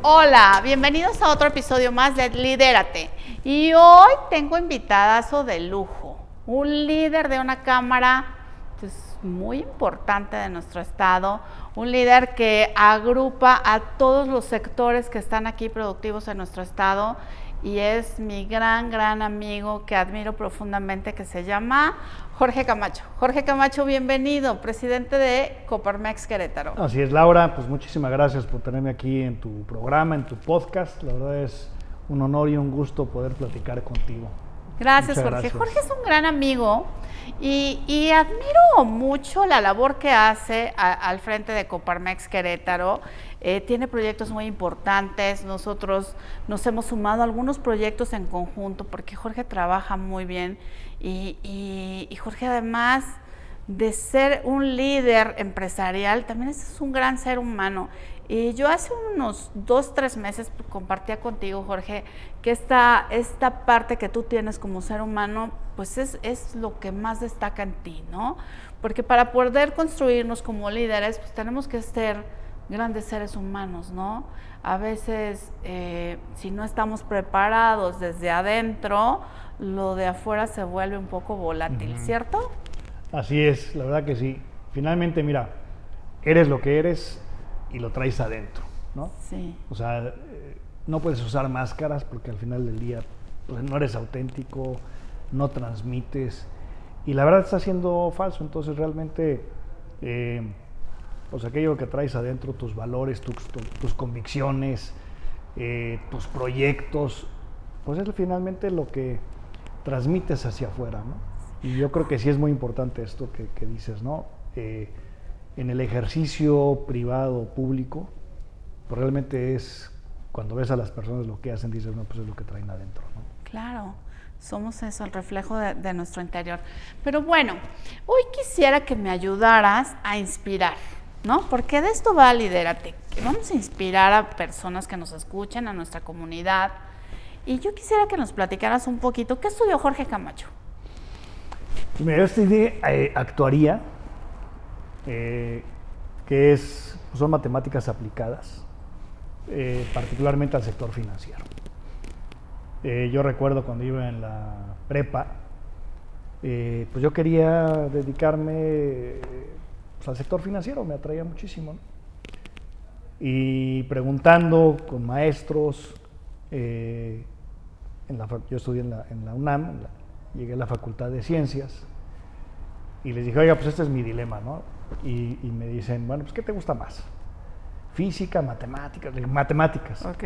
Hola, bienvenidos a otro episodio más de Lidérate. Y hoy tengo invitadazo de lujo, un líder de una cámara pues, muy importante de nuestro estado, un líder que agrupa a todos los sectores que están aquí productivos en nuestro estado y es mi gran amigo que admiro profundamente, que se llama Jorge Camacho. Jorge Camacho, bienvenido, presidente de Coparmex Querétaro. Así es, Laura, pues muchísimas gracias por tenerme aquí en tu programa, en tu podcast. La verdad es un honor y un gusto poder platicar contigo. Gracias, Jorge. Gracias. Jorge es un gran amigo y admiro mucho la labor que hace al frente de Coparmex Querétaro. Tiene proyectos muy importantes. Nosotros nos hemos sumado a algunos proyectos en conjunto porque Jorge trabaja muy bien y Jorge, además de ser un líder empresarial, también es un gran ser humano. Y yo hace unos 2-3 meses compartía contigo, Jorge, que esta parte que tú tienes como ser humano, pues es lo que más destaca en ti, ¿no? Porque para poder construirnos como líderes, pues tenemos que ser grandes seres humanos, ¿no? A veces, si no estamos preparados desde adentro, lo de afuera se vuelve un poco volátil, ¿cierto? Así es, la verdad que sí. Finalmente, mira, eres lo que eres y lo traes adentro, ¿no? Sí. O sea, no puedes usar máscaras porque al final del día pues, no eres auténtico, no transmites y la verdad está siendo falso. Entonces realmente, pues aquello que traes adentro, tus valores, tus convicciones, tus proyectos, pues es finalmente lo que transmites hacia afuera, ¿no? Y yo creo que sí es muy importante esto que dices, ¿no? En el ejercicio privado, público, pues realmente es cuando ves a las personas lo que hacen, dices, no, pues es lo que traen adentro, ¿no? Claro, somos eso, el reflejo de nuestro interior. Pero bueno, hoy quisiera que me ayudaras a inspirar, ¿no? Porque de esto va Lidérate, que vamos a inspirar a personas que nos escuchen, a nuestra comunidad. Y yo quisiera que nos platicaras un poquito, ¿qué estudió Jorge Camacho? Mira, yo estudié actuaría, que son matemáticas aplicadas, particularmente al sector financiero. Yo recuerdo cuando iba en la prepa, pues yo quería dedicarme pues, al sector financiero, me atraía muchísimo, ¿no? Y preguntando con maestros, yo estudié en la UNAM, llegué a la Facultad de Ciencias y les dije, oiga, pues este es mi dilema, ¿no? Y me dicen, bueno, pues ¿qué te gusta más? Física, matemáticas. Ok.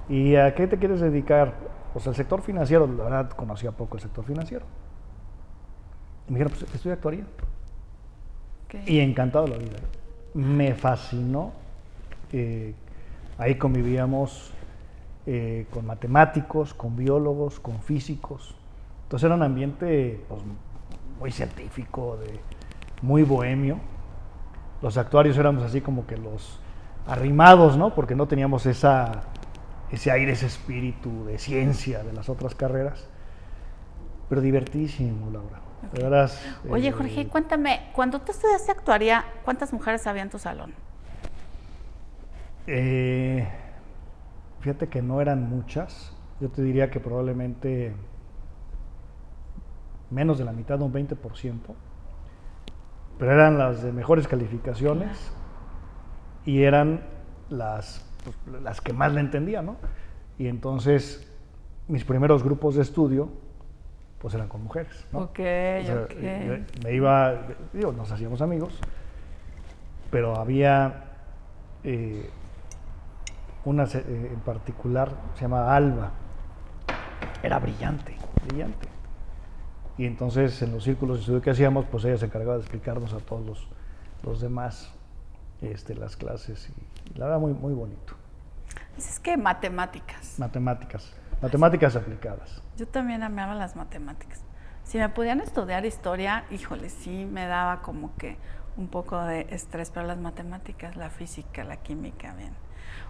¿Y a qué te quieres dedicar? Pues al sector financiero, la verdad conocía poco el sector financiero. Y me dijeron, pues estudia actuaría. Okay. Y encantado de la vida. Me fascinó. Ahí convivíamos con matemáticos, con biólogos, con físicos. Entonces era un ambiente pues, muy científico, muy bohemio. Los actuarios éramos así como que los arrimados, ¿no? Porque no teníamos ese aire, ese espíritu de ciencia de las otras carreras. Pero divertidísimo, Laura. Okay. De veras, oye, Jorge, cuéntame, cuando tú estudiaste actuaría, ¿cuántas mujeres había en tu salón? Fíjate que no eran muchas. Yo te diría que probablemente menos de la mitad, un 20%, pero eran las de mejores calificaciones y eran las que más le entendían, ¿no? Y entonces mis primeros grupos de estudio pues eran con mujeres, ¿no? Ok. Me iba, nos hacíamos amigos, pero había una en particular, se llama Alba, era brillante. Y entonces en los círculos de estudio que hacíamos, pues ella se encargaba de explicarnos a todos los demás las clases y la verdad muy bonito. Es que matemáticas aplicadas. Yo también amaba las matemáticas. Si me podían estudiar historia, híjole, sí me daba como que un poco de estrés, pero las matemáticas, la física, la química, bien.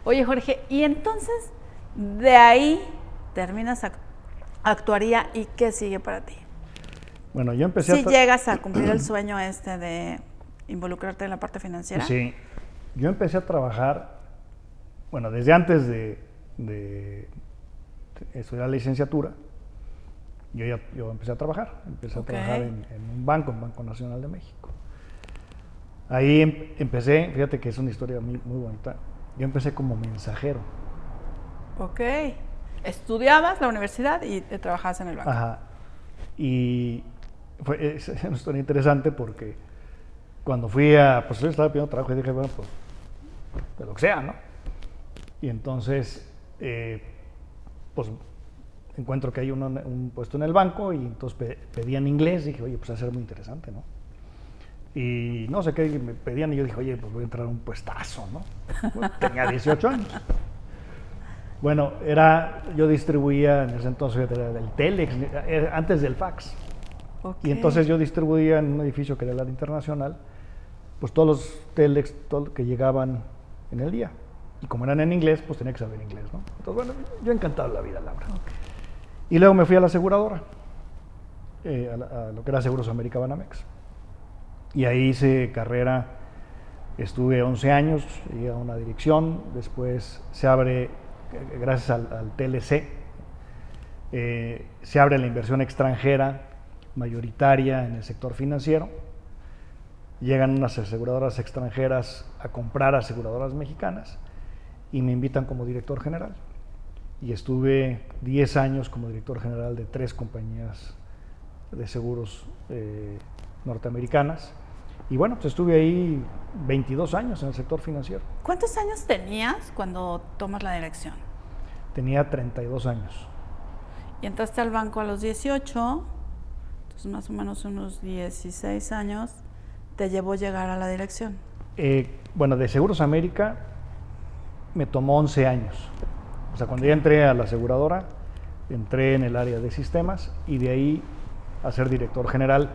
Oye, Jorge, y entonces de ahí terminas actuaría y ¿qué sigue para ti? Bueno, yo empecé ¿Sí llegas a cumplir el sueño de involucrarte en la parte financiera? Sí, yo empecé a trabajar bueno, desde antes de estudiar la licenciatura, yo empecé a trabajar. Empecé a trabajar en un banco, en Banco Nacional de México. Ahí empecé, fíjate que es una historia muy, muy bonita. Yo empecé como mensajero. Ok. Estudiabas la universidad y te trabajabas en el banco. Ajá. Y es una historia interesante porque cuando pues yo estaba pidiendo trabajo y dije, bueno, pues de lo que sea, ¿no? Y entonces, pues encuentro que hay un puesto en el banco y entonces pedían inglés y dije, oye, pues va a ser muy interesante, ¿no? Y no sé qué me pedían y yo dije, oye, pues voy a entrar a un puestazo, ¿no? Bueno, tenía 18 años. Bueno, yo distribuía en ese entonces el Telex, antes del fax. Okay. Y entonces yo distribuía en un edificio que era el área internacional, pues todos los Telex que llegaban en el día. Y como eran en inglés, pues tenía que saber inglés, ¿no? Entonces, bueno, yo encantado de la vida, Laura. Okay. Y luego me fui a la aseguradora, a lo que era Seguros América Banamex. Y ahí hice carrera, estuve 11 años, llegué a una dirección, después se abre, gracias al TLC, se abre la inversión extranjera mayoritaria en el sector financiero. Llegan unas aseguradoras extranjeras a comprar aseguradoras mexicanas y me invitan como director general. Y estuve 10 años como director general de 3 compañías de seguros norteamericanas. Y bueno, pues estuve ahí 22 años en el sector financiero. ¿Cuántos años tenías cuando tomas la dirección? Tenía 32 años. Y entraste al banco a los 18, entonces más o menos unos 16 años te llevó llegar a la dirección. Bueno, de Seguros América me tomó 11 años. O sea, cuando ya entré a la aseguradora, entré en el área de sistemas y de ahí a ser director general.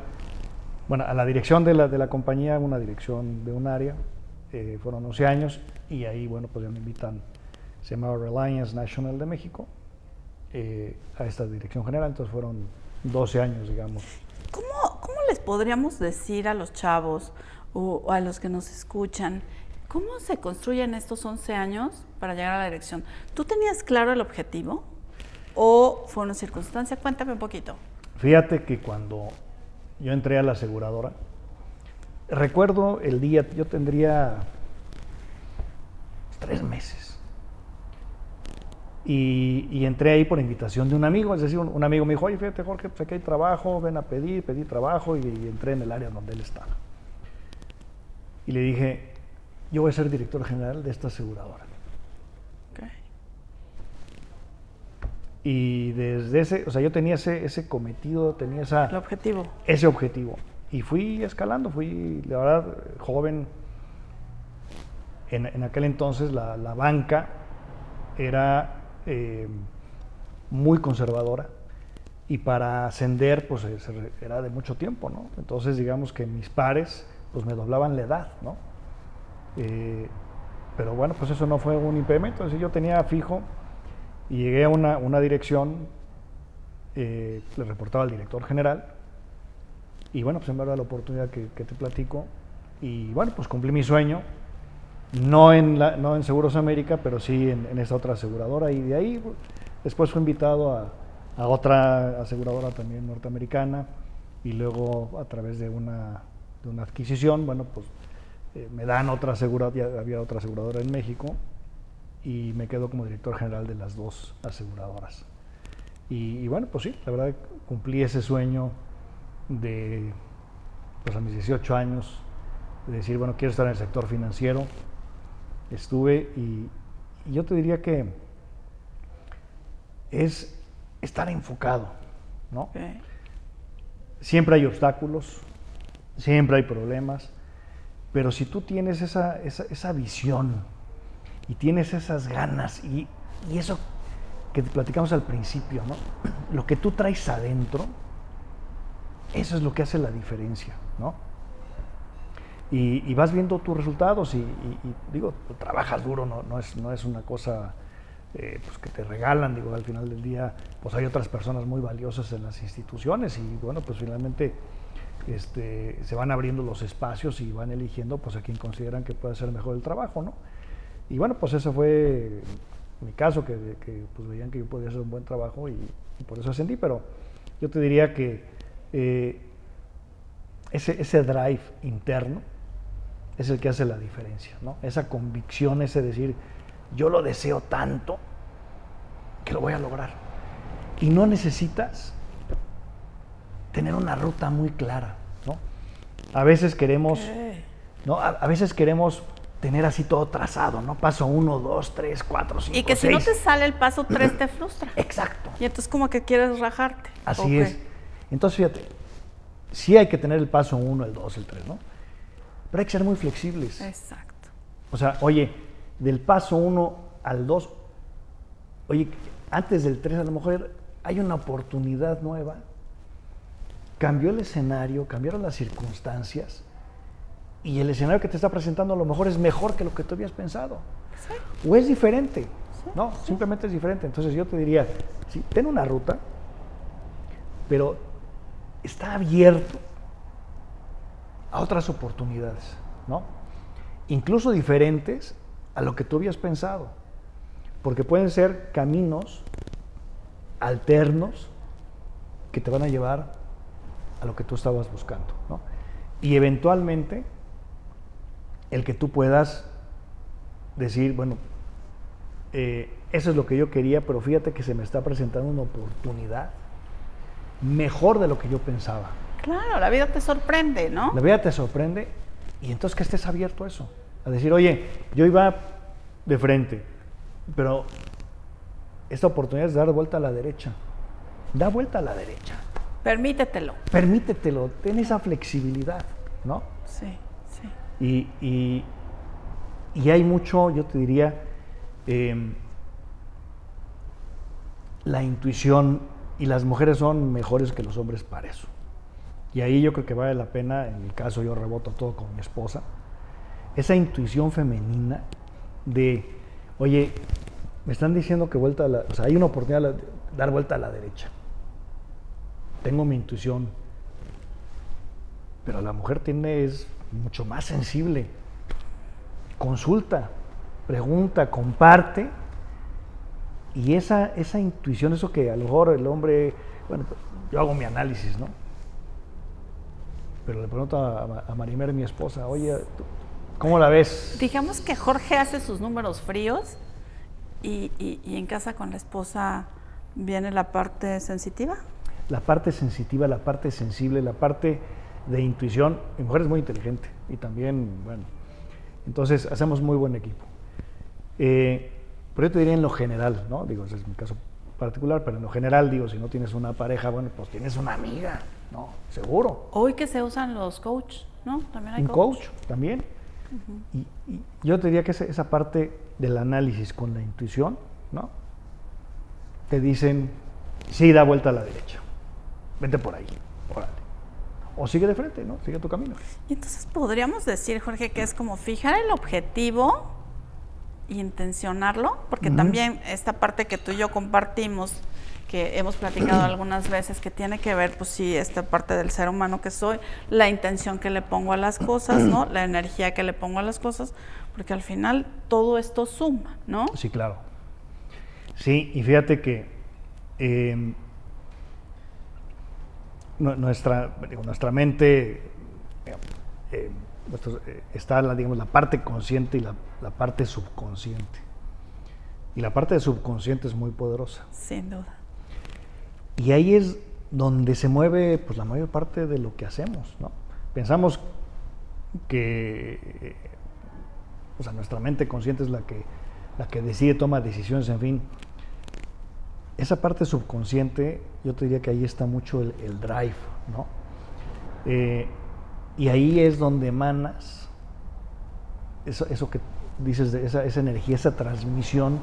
Bueno, a la dirección de la compañía, una dirección de un área, fueron 11 años y ahí, bueno, pues ya me invitan, se llamaba Reliance National de México, a esta dirección general, entonces fueron 12 años, digamos. ¿Cómo les podríamos decir a los chavos o a los que nos escuchan, cómo se construyen estos 11 años para llegar a la dirección? ¿Tú tenías claro el objetivo o fue una circunstancia? Cuéntame un poquito. Fíjate que cuando yo entré a la aseguradora, recuerdo el día, yo tendría 3 meses. Y entré ahí por invitación de un amigo, es decir, un amigo me dijo, oye, fíjate Jorge, pues aquí hay trabajo, ven a pedí trabajo y entré en el área donde él estaba. Y le dije, yo voy a ser director general de esta aseguradora. Okay. Y desde o sea, yo tenía ese cometido, tenía el objetivo. Ese objetivo. Y fui escalando, fui, la verdad, joven. En aquel entonces la banca era muy conservadora y para ascender pues era de mucho tiempo, ¿no? Entonces digamos que mis pares pues me doblaban la edad, ¿no? Pero bueno, pues eso no fue un impedimento, es decir, yo tenía fijo y llegué a una dirección, le reportaba al director general y bueno, pues me da la oportunidad que te platico y bueno, pues cumplí mi sueño. No en Seguros América, pero sí en esta otra aseguradora. Y de ahí después fui invitado a otra aseguradora también norteamericana. Y luego a través de una adquisición, bueno, pues me dan otra aseguradora, ya había otra aseguradora en México. Y me quedo como director general de las 2 aseguradoras. Y bueno, pues sí, la verdad cumplí ese sueño de, pues a mis 18 años, de decir, bueno, quiero estar en el sector financiero. Estuve y yo te diría que es estar enfocado, ¿no? Okay. Siempre hay obstáculos, siempre hay problemas, pero si tú tienes esa visión y tienes esas ganas y eso que te platicamos al principio, ¿no? Lo que tú traes adentro, eso es lo que hace la diferencia, ¿no? Y vas viendo tus resultados y digo, trabajas duro, no es una cosa pues que te regalan, digo, al final del día pues hay otras personas muy valiosas en las instituciones y bueno, pues finalmente se van abriendo los espacios y van eligiendo pues a quien consideran que puede hacer mejor el trabajo, ¿no? Y bueno, pues eso fue mi caso, que pues veían que yo podía hacer un buen trabajo y por eso ascendí, pero yo te diría que ese drive interno es el que hace la diferencia, ¿no? Esa convicción, ese decir, yo lo deseo tanto que lo voy a lograr. Y no necesitas tener una ruta muy clara, ¿no? A veces queremos, ¿no? A veces queremos tener así todo trazado, ¿no? Paso 1, 2, 3, 4, 5, Y que 6. si no te sale el paso 3 te frustra. Exacto. Y entonces como que quieres rajarte. Así es. Entonces, fíjate, sí hay que tener el paso 1, el 2, el 3, ¿no? Pero hay que ser muy flexibles. Exacto. O sea, oye, del paso 1 al 2, oye, antes del 3 a lo mejor hay una oportunidad nueva. Cambió el escenario, cambiaron las circunstancias y el escenario que te está presentando a lo mejor es mejor que lo que tú habías pensado. Sí. O es diferente. Sí, no, sí. Simplemente es diferente. Entonces yo te diría, sí, ten una ruta, pero está abierto a otras oportunidades, ¿no? Incluso diferentes a lo que tú habías pensado, porque pueden ser caminos alternos que te van a llevar a lo que tú estabas buscando, ¿no? Y eventualmente el que tú puedas decir, bueno, eso es lo que yo quería, pero fíjate que se me está presentando una oportunidad mejor de lo que yo pensaba. Claro, la vida te sorprende, ¿no? La vida te sorprende y entonces que estés abierto a eso, a decir, oye, yo iba de frente, pero esta oportunidad es dar vuelta a la derecha. Da vuelta a la derecha. Permítetelo. Permítetelo, ten esa flexibilidad, ¿no? Sí, sí. Y hay mucho, yo te diría, la intuición, y las mujeres son mejores que los hombres para eso. Y ahí yo creo que vale la pena, en mi caso yo reboto todo con mi esposa, esa intuición femenina de, oye, me están diciendo que vuelta a la, o sea, hay una oportunidad de dar vuelta a la derecha. Tengo mi intuición, pero la mujer es mucho más sensible. Consulta, pregunta, comparte, y esa intuición, eso que a lo mejor el hombre, bueno, yo hago mi análisis, ¿no? Pero le pregunto a Marimer, mi esposa, oye, ¿cómo la ves? Digamos que Jorge hace sus números fríos y en casa con la esposa viene la parte sensitiva. La parte sensitiva, la parte sensible, la parte de intuición. Mi mujer es muy inteligente y también, bueno, entonces hacemos muy buen equipo. Pero yo te diría en lo general, ¿no? Digo, ese es mi caso particular, pero en lo general, digo, si no tienes una pareja, bueno, pues tienes una amiga, ¿no? Seguro. Hoy que se usan los coach, ¿no? También hay un coach también. Y yo te diría que esa parte del análisis con la intuición, ¿no? Te dicen, sí, da vuelta a la derecha, vete por ahí, órale. O sigue de frente, ¿no? Sigue tu camino. Y entonces podríamos decir, Jorge, que es como fijar el objetivo e intencionarlo, porque también esta parte que tú y yo compartimos, que hemos platicado algunas veces, que tiene que ver, pues sí, esta parte del ser humano que soy, la intención que le pongo a las cosas, ¿no? La energía que le pongo a las cosas, porque al final todo esto suma, ¿no? Sí, claro. Sí, y fíjate que nuestra mente está la parte consciente y la parte subconsciente. Y la parte subconsciente es muy poderosa. Sin duda. Y ahí es donde se mueve pues la mayor parte de lo que hacemos, ¿no? Pensamos que o sea, nuestra mente consciente es la que decide, toma decisiones, en fin. Esa parte subconsciente, yo te diría que ahí está mucho el drive, ¿no? Y ahí es donde emanas eso que dices, de esa energía, esa transmisión.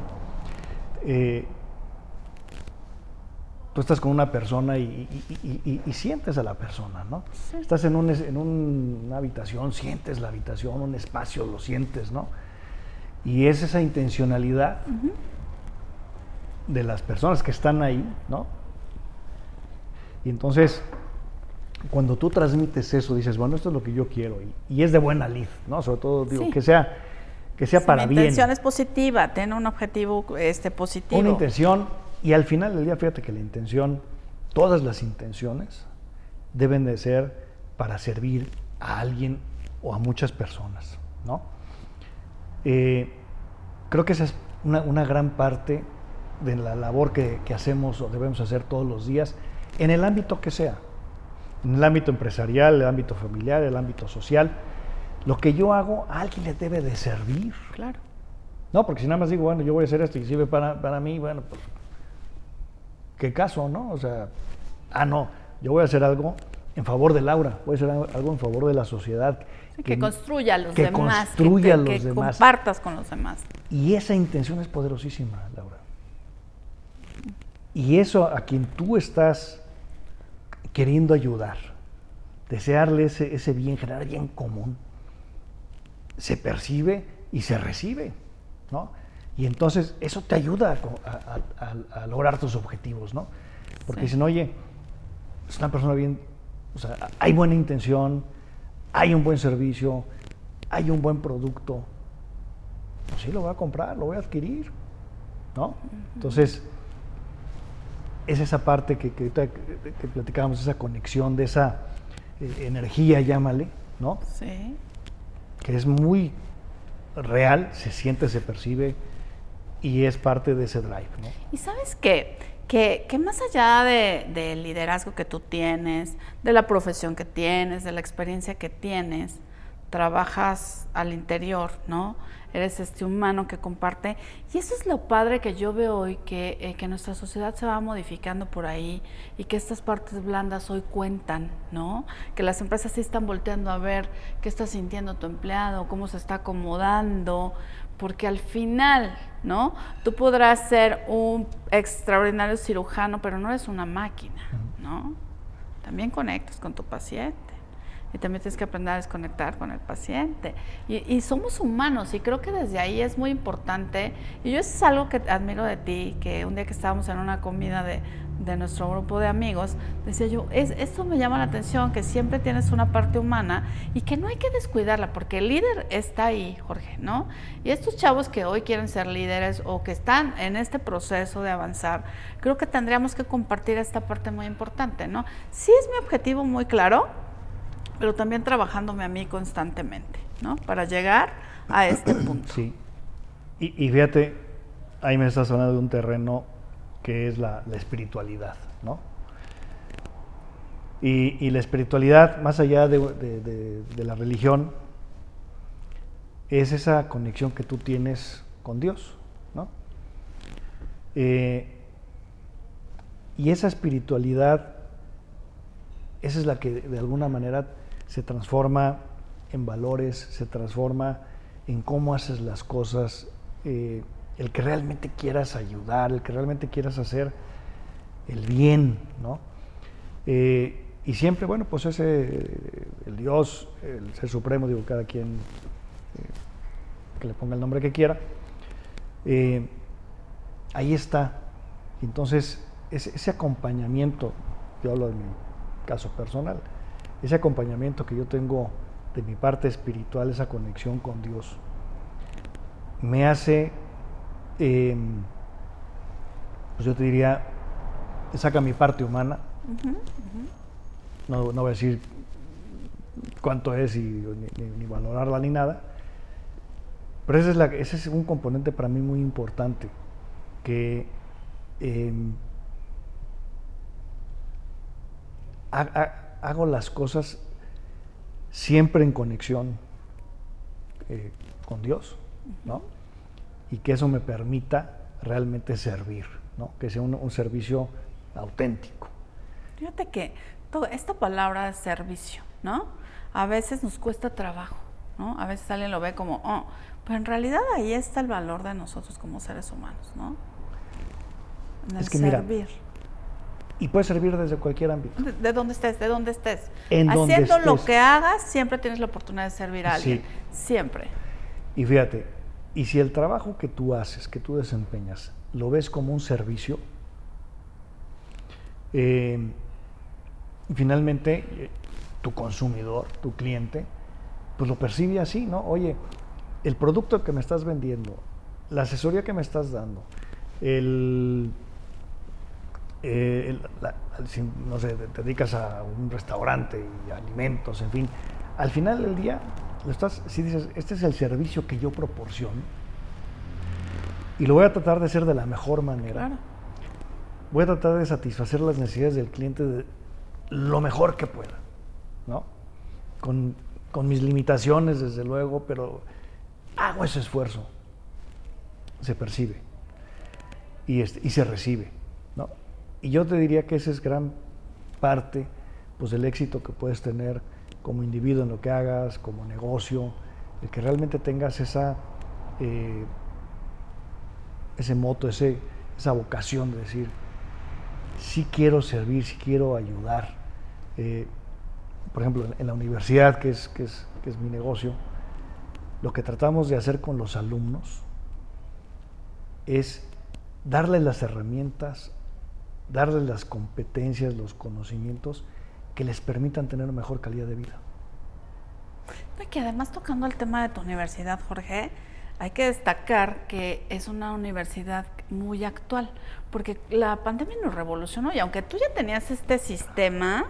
Tú estás con una persona y sientes a la persona, ¿no? Sí. Estás en una habitación, sientes la habitación, un espacio, lo sientes, ¿no? Y es esa intencionalidad de las personas que están ahí, ¿no? Y entonces, cuando tú transmites eso, dices, bueno, esto es lo que yo quiero, y es de buena lid, ¿no? Sobre todo, digo, sí, que sea que sea para mi bien. intención es positiva, ten un objetivo positivo. Una intención, y al final del día, fíjate que la intención, todas las intenciones deben de ser para servir a alguien o a muchas personas, ¿no? Creo que esa es una gran parte de la labor que hacemos o debemos hacer todos los días, en el ámbito que sea, en el ámbito empresarial, el ámbito familiar, el ámbito social. Lo que yo hago, a alguien le debe de servir. Claro. No, porque si nada más digo, bueno, yo voy a hacer esto y sirve para mí, bueno, pues, ¿qué caso, no? O sea, no, yo voy a hacer algo en favor de Laura, voy a hacer algo en favor de la sociedad. Que construya a los que demás, construya a los que demás. compartas con los demás. Y esa intención es poderosísima, Laura. Y eso a quien tú estás queriendo ayudar, desearle ese bien, generar bien común, se percibe y se recibe, ¿no? Y entonces eso te ayuda a lograr tus objetivos, ¿no? Porque dicen, oye, es una persona bien, o sea, hay buena intención, hay un buen servicio, hay un buen producto, pues sí, lo voy a comprar, lo voy a adquirir, ¿no? Entonces, es esa parte que platicábamos, esa conexión de esa energía, llámale, ¿no? Sí. Que es muy real, se siente, se percibe y es parte de ese drive, ¿no? Y sabes qué, que más allá del liderazgo que tú tienes, de la profesión que tienes, de la experiencia que tienes, trabajas al interior, ¿no? Eres este humano que comparte, y eso es lo padre que yo veo hoy, que nuestra sociedad se va modificando por ahí y que estas partes blandas hoy cuentan, ¿no? Que las empresas sí están volteando a ver qué está sintiendo tu empleado, cómo se está acomodando, porque al final, ¿no? Tú podrás ser un extraordinario cirujano, pero no eres una máquina, ¿no? También conectas con tu paciente. Y también tienes que aprender a desconectar con el paciente. Y somos humanos, y creo que desde ahí es muy importante. Y yo eso es algo que admiro de ti, que un día que estábamos en una comida de nuestro grupo de amigos, decía yo, esto me llama la atención, que siempre tienes una parte humana y que no hay que descuidarla, porque el líder está ahí, Jorge, ¿no? Y estos chavos que hoy quieren ser líderes o que están en este proceso de avanzar, creo que tendríamos que compartir esta parte muy importante, ¿no? Sí es mi objetivo muy claro, pero también trabajándome a mí constantemente, ¿no? Para llegar a este punto. Sí. Y fíjate, ahí me estás hablando de un terreno que es la espiritualidad, ¿no? Y la espiritualidad, más allá de la religión, es esa conexión que tú tienes con Dios, ¿no? Y esa espiritualidad, esa es la que de alguna manera se transforma en valores, se transforma en cómo haces las cosas, el que realmente quieras ayudar, el que realmente quieras hacer el bien, ¿no? Y siempre, bueno, pues el Dios, el Ser Supremo, digo, cada quien que le ponga el nombre que quiera, ahí está. Entonces, ese acompañamiento, yo hablo de mi caso personal, ese acompañamiento que yo tengo de mi parte espiritual, esa conexión con Dios, me hace, pues yo te diría, saca mi parte humana. No voy a decir cuánto es ni valorarla ni nada, pero ese es un componente para mí muy importante, que hago las cosas siempre en conexión con Dios, ¿no? Y que eso me permita realmente servir, ¿no? Que sea un servicio auténtico. Fíjate que esta palabra de servicio, ¿no? A veces nos cuesta trabajo, ¿no? A veces alguien lo ve como, pero en realidad ahí está el valor de nosotros como seres humanos, ¿no? En el es que servir. Mira, y puede servir desde cualquier ámbito. De donde estés. Haciendo lo que hagas, siempre tienes la oportunidad de servir a alguien. Sí. Siempre. Y fíjate, y si el trabajo que tú haces, que tú desempeñas, lo ves como un servicio, finalmente tu consumidor, tu cliente, pues lo percibe así, ¿no? Oye, el producto que me estás vendiendo, la asesoría que me estás dando, si, no sé, te dedicas a un restaurante y alimentos, en fin, al final del día, si dices, este es el servicio que yo proporciono y lo voy a tratar de hacer de la mejor manera, Claro. voy a tratar de satisfacer las necesidades del cliente de lo mejor que pueda, ¿no? Con mis limitaciones, desde luego, pero hago ese esfuerzo, se percibe y se recibe, ¿no? Y yo te diría que esa es gran parte, pues, del éxito que puedes tener como individuo en lo que hagas, como negocio, el que realmente tengas ese moto, esa vocación de decir, sí quiero servir, sí quiero ayudar. Por ejemplo, en la universidad, que es mi negocio, lo que tratamos de hacer con los alumnos es darles las herramientas, darles las competencias, los conocimientos que les permitan tener una mejor calidad de vida. Y que además, tocando el tema de tu universidad, Jorge, hay que destacar que es una universidad muy actual, porque la pandemia nos revolucionó y aunque tú ya tenías este sistema,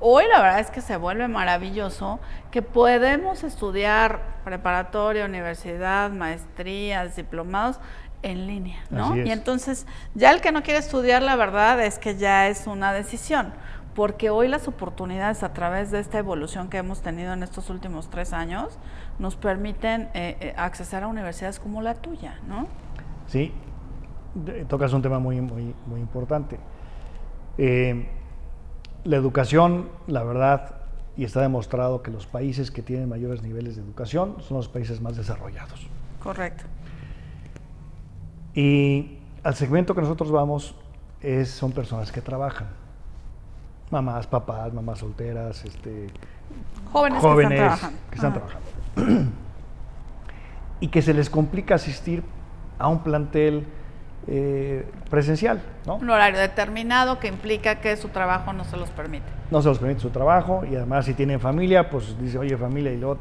hoy la verdad es que se vuelve maravilloso que podemos estudiar preparatoria, universidad, maestrías, diplomados en línea, ¿no? Y entonces ya el que no quiere estudiar, la verdad es que ya es una decisión, porque hoy las oportunidades a través de esta evolución que hemos tenido en estos últimos 3 años nos permiten acceder a universidades como la tuya, ¿no? Sí, tocas un tema muy, muy, muy importante. La educación, la verdad, y está demostrado que los países que tienen mayores niveles de educación son los países más desarrollados. Correcto. Y al segmento que nosotros vamos son personas que trabajan. Mamás, papás, mamás solteras, jóvenes que están trabajando. Y que se les complica asistir a un plantel presencial, ¿no? Un horario determinado que implica que su trabajo no se los permite. No se los permite su trabajo, y además si tienen familia, pues dice, oye, familia, y luego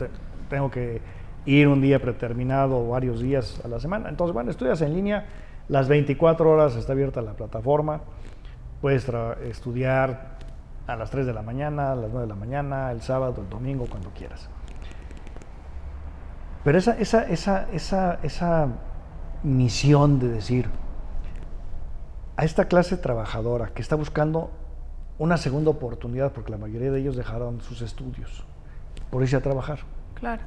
tengo que ir un día predeterminado o varios días a la semana. Entonces, bueno, estudias en línea, las 24 horas está abierta la plataforma, puedes estudiar a las 3 de la mañana, a las 9 de la mañana, el sábado, el domingo, cuando quieras. Pero esa misión de decir, a esta clase trabajadora que está buscando una segunda oportunidad, porque la mayoría de ellos dejaron sus estudios por irse a trabajar. Claro.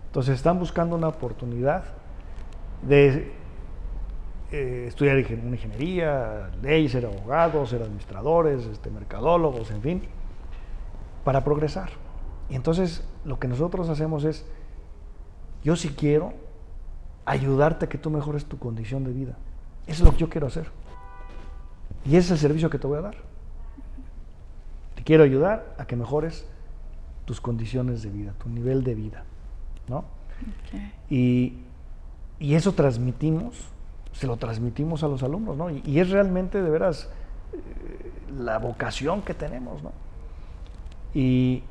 Entonces están buscando una oportunidad de estudiar una ingeniería, leyes, ser abogados, ser administradores, mercadólogos, en fin, para progresar. Y entonces lo que nosotros hacemos es, yo sí quiero ayudarte a que tú mejores tu condición de vida. Eso es lo que yo quiero hacer. Y ese es el servicio que te voy a dar. Te quiero ayudar a que mejores tus condiciones de vida, tu nivel de vida, ¿no? Okay. Y eso se lo transmitimos a los alumnos, ¿no? Y es realmente, de veras, la vocación que tenemos, ¿no? Y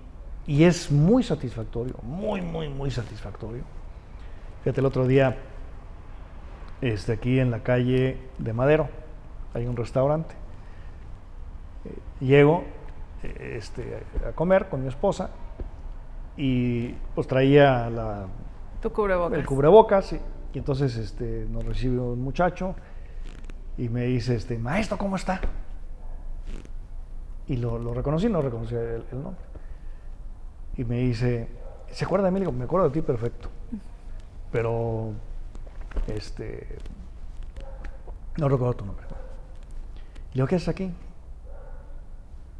es muy satisfactorio, muy, muy, muy satisfactorio. Fíjate, el otro día, aquí en la calle de Madero, hay un restaurante. Llego a comer con mi esposa y pues traía tu cubrebocas. El cubrebocas, y entonces nos recibe un muchacho y me dice, maestro, ¿cómo está? Y lo reconocí, no reconocía el nombre. Y me dice, ¿se acuerda de mí? Le digo, me acuerdo de ti perfecto, pero no recuerdo tu nombre. Y le digo, ¿qué haces aquí?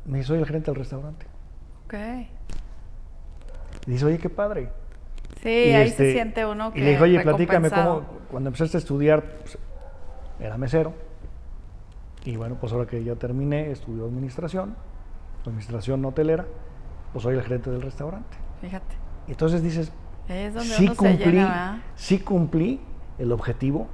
Me dice, soy el gerente del restaurante. Ok. Y dice, oye, qué padre. Sí, y ahí se siente uno que y le dije, oye, platícame cómo, cuando empezaste a estudiar, pues, era mesero. Y bueno, pues ahora que ya terminé, estudio administración hotelera, pues soy el gerente del restaurante. Fíjate. Y entonces dices, es donde sí cumplí el objetivo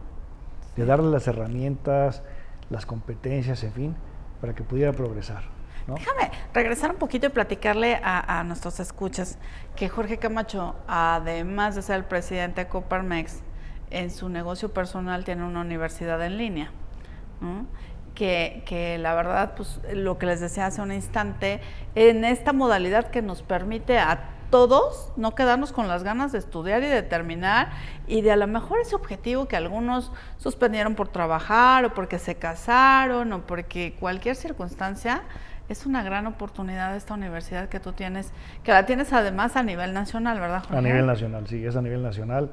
de darle las herramientas, las competencias, en fin, para que pudiera progresar. ¿no? Déjame regresar un poquito y platicarle a nuestros escuchas que Jorge Camacho, además de ser el presidente de Coparmex, en su negocio personal tiene una universidad en línea, ¿no? Que la verdad, pues lo que les decía hace un instante, en esta modalidad que nos permite a todos no quedarnos con las ganas de estudiar y de terminar, y de a lo mejor ese objetivo que algunos suspendieron por trabajar o porque se casaron o porque cualquier circunstancia, es una gran oportunidad esta universidad que tú tienes, que la tienes además a nivel nacional, ¿verdad, Jorge? A nivel nacional, sí, es a nivel nacional.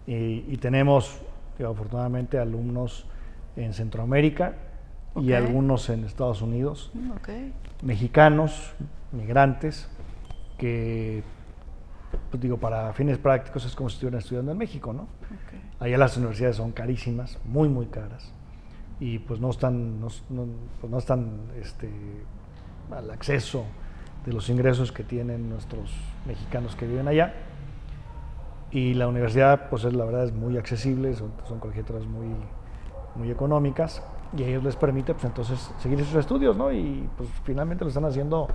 Y tenemos, afortunadamente, alumnos en Centroamérica y algunos en Estados Unidos, mexicanos, migrantes, que, pues digo, para fines prácticos es como si estuvieran estudiando en México, ¿no? Allá las universidades son carísimas, muy, muy caras, y pues no están al acceso de los ingresos que tienen nuestros mexicanos que viven allá. Y la universidad, pues la verdad es muy accesible, son colegiaturas muy económicas, y a ellos les permite, pues entonces, seguir sus estudios, ¿no? Y pues finalmente lo están haciendo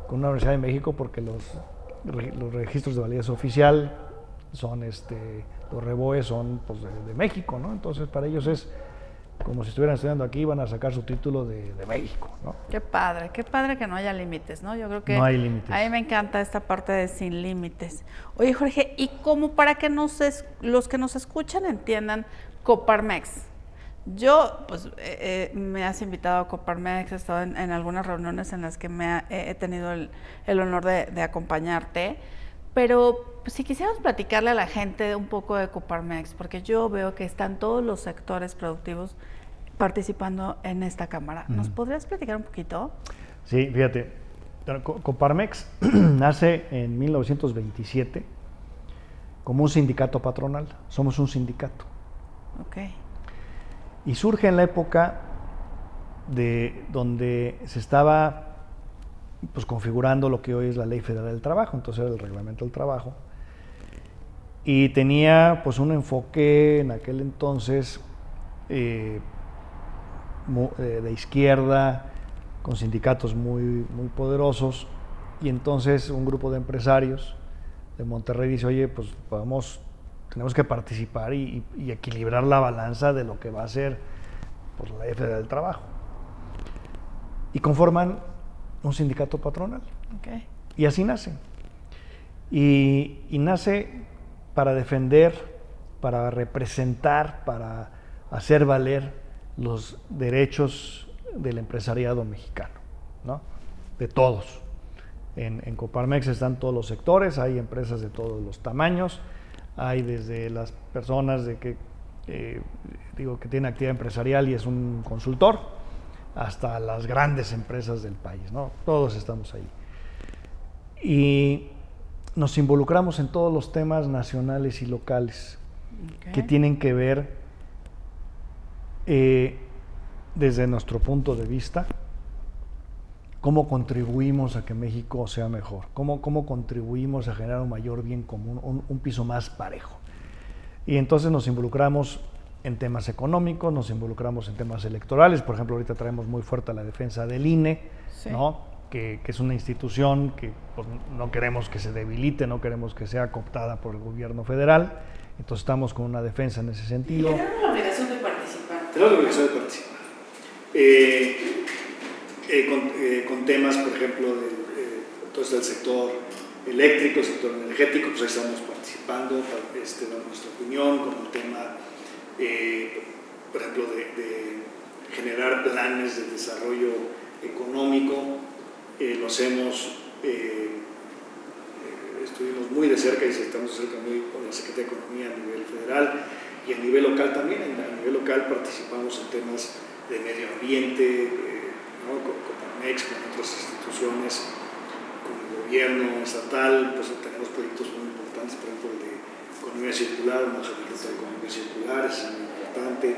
con una universidad de México porque los registros de validez oficial son, los REBOE son pues de México, ¿no? Entonces para ellos es como si estuvieran estudiando aquí, van a sacar su título de México, ¿no? Qué padre que no haya límites, ¿no? Yo creo que no hay límites. A mí me encanta esta parte de sin límites. Oye, Jorge, y como para que los que nos escuchan entiendan Coparmex. Yo, pues, me has invitado a Coparmex, he estado en algunas reuniones en las que he tenido el honor de acompañarte, pero pues, si quisiéramos platicarle a la gente un poco de Coparmex, porque yo veo que están todos los sectores productivos participando en esta cámara. ¿Nos podrías platicar un poquito? Sí, fíjate, Coparmex nace en 1927 como un sindicato patronal, somos un sindicato. Y surge en la época donde se estaba pues configurando lo que hoy es la Ley Federal del Trabajo, entonces era el Reglamento del Trabajo, y tenía pues un enfoque en aquel entonces de izquierda, con sindicatos muy poderosos, y entonces un grupo de empresarios de Monterrey dice, oye, pues tenemos que participar y equilibrar la balanza de lo que va a ser pues, la Ley Federal del Trabajo. Y conforman un sindicato patronal. Y así nace. Y nace para defender, para representar, para hacer valer los derechos del empresariado mexicano, ¿no? De todos. En Coparmex están todos los sectores, hay empresas de todos los tamaños, hay desde las personas que tienen actividad empresarial y es un consultor, hasta las grandes empresas del país, ¿no? Todos estamos ahí. Y nos involucramos en todos los temas nacionales y locales que tienen que ver, desde nuestro punto de vista, cómo contribuimos a que México sea mejor, cómo contribuimos a generar un mayor bien común, un piso más parejo. Y entonces nos involucramos en temas económicos, nos involucramos en temas electorales. Por ejemplo, ahorita traemos muy fuerte la defensa del INE, ¿no? Que es una institución que pues, no queremos que se debilite, no queremos que sea cooptada por el gobierno federal. Entonces estamos con una defensa en ese sentido. ¿Y tenemos la obligación de participar? Tenemos la obligación de participar. Con temas, por ejemplo, del sector eléctrico, el sector energético, pues ahí estamos participando, dando nuestra opinión con el tema, por ejemplo, de generar planes de desarrollo económico. Lo hacemos, estuvimos muy de cerca y estamos de cerca muy con la Secretaría de Economía a nivel federal y a nivel local también. A nivel local participamos en temas de medio ambiente, ¿no? Con Coparmex, con otras instituciones, con el gobierno estatal, pues tenemos proyectos muy importantes, por ejemplo el de economía circular, una hoja de economía circular, es muy importante,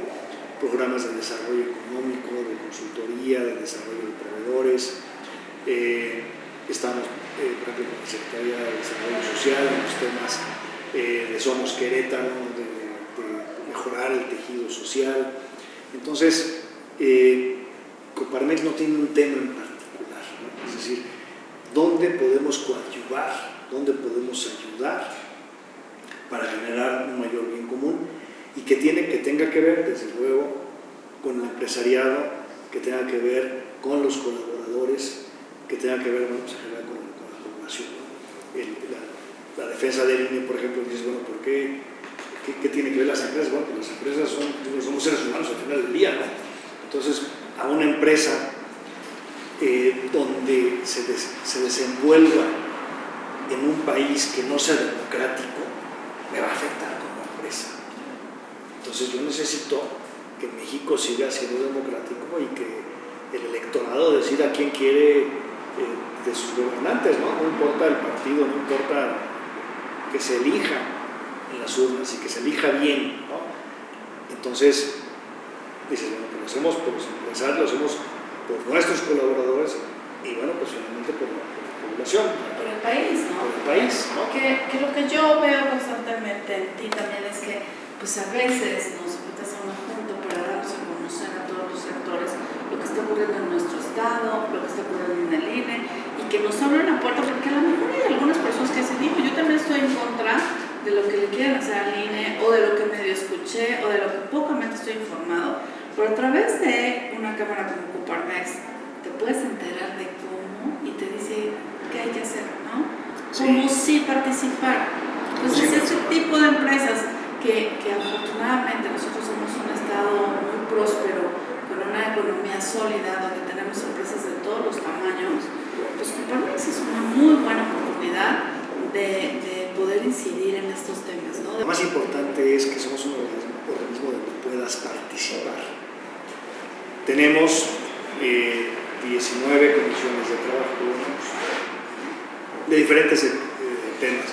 programas de desarrollo económico, de consultoría, de desarrollo de proveedores. Estamos, por ejemplo, con la Secretaría de Desarrollo Social, en los temas de Somos Querétaro, de mejorar el tejido social. Entonces, Coparmex no tiene un tema en particular, dónde podemos coadyuvar, dónde podemos ayudar para generar un mayor bien común y que tenga que ver, desde luego, con el empresariado, que tenga que ver con los colaboradores, que tenga que ver, bueno, pues, con la población, ¿no? La defensa del INE, por ejemplo, dices, bueno, ¿por qué? ¿Qué tiene que ver las empresas? Bueno, pues las empresas somos seres humanos al final del día, ¿no? Entonces, a una empresa donde se desenvuelva en un país que no sea democrático, me va a afectar como empresa. Entonces, yo necesito que México siga siendo democrático y que el electorado decida quién quiere de sus gobernantes, ¿no? No importa el partido, no importa que se elija en las urnas y que se elija bien, ¿no? Entonces, dices, bueno, pues lo hacemos por los empresarios, lo hacemos por nuestros colaboradores y, bueno, pues finalmente por la población. Por el país, ¿no? Por el país, ¿no? Que lo que yo veo constantemente en ti también es que, pues a veces nos invitas a una junta para darnos a conocer a todos los sectores lo que está ocurriendo en nuestro estado, lo que está ocurriendo en el INE, y que nos abren la puerta, porque a lo mejor hay algunas personas que dicen, hijo, yo también estoy en contra de lo que le quieren hacer al INE, o de lo que medio escuché, o de lo que pocamente estoy informado, pero a través de una cámara como Coparmex te puedes enterar de cómo y te dice qué hay que hacer, ¿no? Cómo sí participar. Entonces, ese tipo de empresas que afortunadamente nosotros somos un estado muy próspero, con una economía sólida, donde tenemos empresas de todos los tamaños, pues Coparmex es una muy buena oportunidad de poder incidir en estos temas, ¿no? Lo más importante es que somos un organismo donde puedas participar. Tenemos 19 comisiones de trabajo de diferentes temas.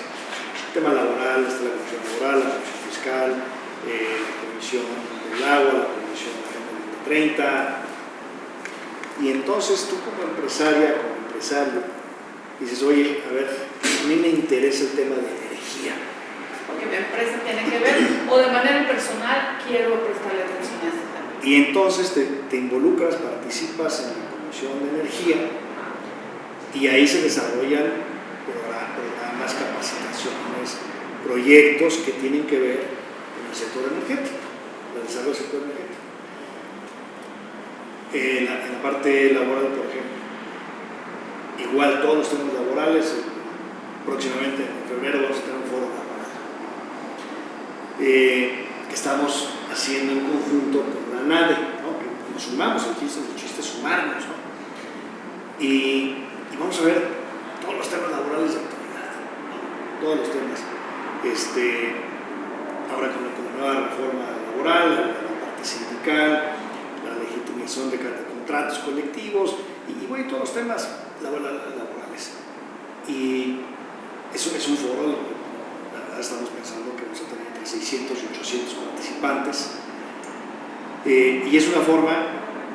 El tema laboral, está la comisión laboral, la comisión fiscal, la comisión del agua, la comisión de Agenda 2030. Y entonces tú como empresaria, como empresario, dices, oye, a ver, a mí me interesa el tema de energía. Porque mi empresa tiene que ver, o de manera personal quiero prestarle atención a este tema. Y entonces te involucras, participas en la Comisión de Energía y ahí se desarrollan programas, capacitaciones, proyectos que tienen que ver con el sector energético, el desarrollo del sector energético. En la parte laboral, por ejemplo, igual todos los temas laborales, próximamente en febrero vamos a tener un foro laboral que estamos haciendo en conjunto con la NADE, ¿no? Que nos sumamos, el chiste es sumarnos, ¿no? Y vamos a ver todos los temas laborales de actualidad, ¿no? Todos los temas. Ahora con la nueva reforma laboral, la parte sindical, la legitimación de contratos colectivos y bueno, todos los temas laborales. Y eso es un foro, la verdad estamos pensando que vamos a tener entre 600 y 800 participantes. Y es una forma,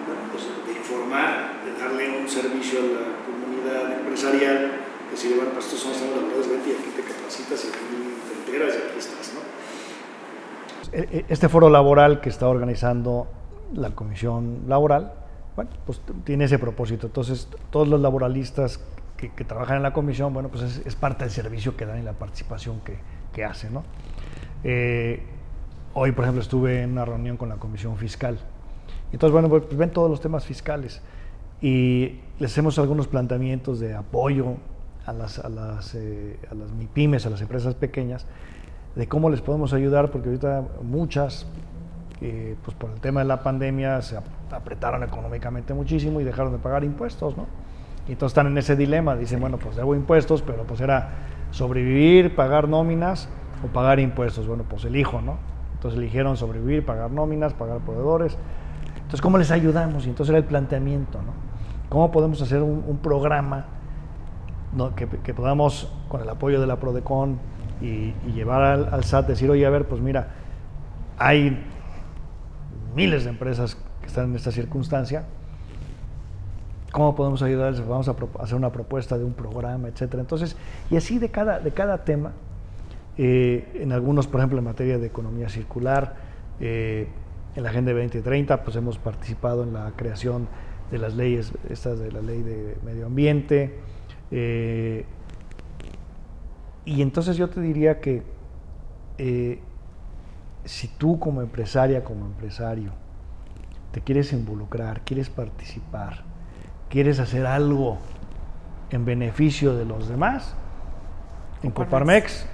bueno, pues, de informar, de darle un servicio a la comunidad empresarial, decirle, bueno, pues estos son los laborales, vete y aquí te capacitas y aquí te enteras y aquí estás, ¿no? Este foro laboral que está organizando la Comisión Laboral, bueno, pues tiene ese propósito. Entonces, todos los laboralistas que trabajan en la comisión, bueno, pues es parte del servicio que dan y la participación que hacen, ¿no? Hoy, por ejemplo, estuve en una reunión con la Comisión Fiscal. Entonces, bueno, pues ven todos los temas fiscales y les hacemos algunos planteamientos de apoyo a las MIPYMES, a las empresas pequeñas, de cómo les podemos ayudar, porque ahorita muchas, pues por el tema de la pandemia, se apretaron económicamente muchísimo y dejaron de pagar impuestos, ¿no? Y entonces están en ese dilema, dicen, bueno, pues debo impuestos, pero pues era sobrevivir, pagar nóminas o pagar impuestos. Bueno, pues elijo, ¿no? Entonces eligieron sobrevivir, pagar nóminas, pagar proveedores. Entonces, ¿cómo les ayudamos? Y entonces era el planteamiento, ¿no? ¿Cómo podemos hacer un programa, ¿no? que podamos, con el apoyo de la Prodecon y llevar al SAT, decir, oye, a ver, pues mira, hay miles de empresas que están en esta circunstancia, ¿cómo podemos ayudarles? Vamos a hacer una propuesta de un programa, etcétera. Entonces, y así de cada tema, en algunos, por ejemplo, en materia de economía circular, en la Agenda 2030, pues hemos participado en la creación de las leyes, estas de la Ley de Medio Ambiente, Y entonces yo te diría que si tú como empresaria, como empresario, te quieres involucrar, quieres participar, quieres hacer algo en beneficio de los demás, en Coparmex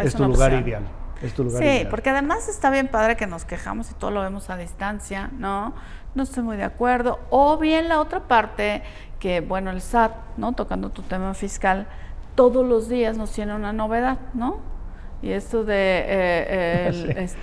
es tu lugar ideal. Es tu lugar ideal. Sí, porque además está bien padre que nos quejamos y todo lo vemos a distancia, ¿no? No estoy muy de acuerdo. O bien la otra parte, que bueno, el SAT, ¿no? Tocando tu tema fiscal, todos los días nos tiene una novedad, ¿no? Y esto de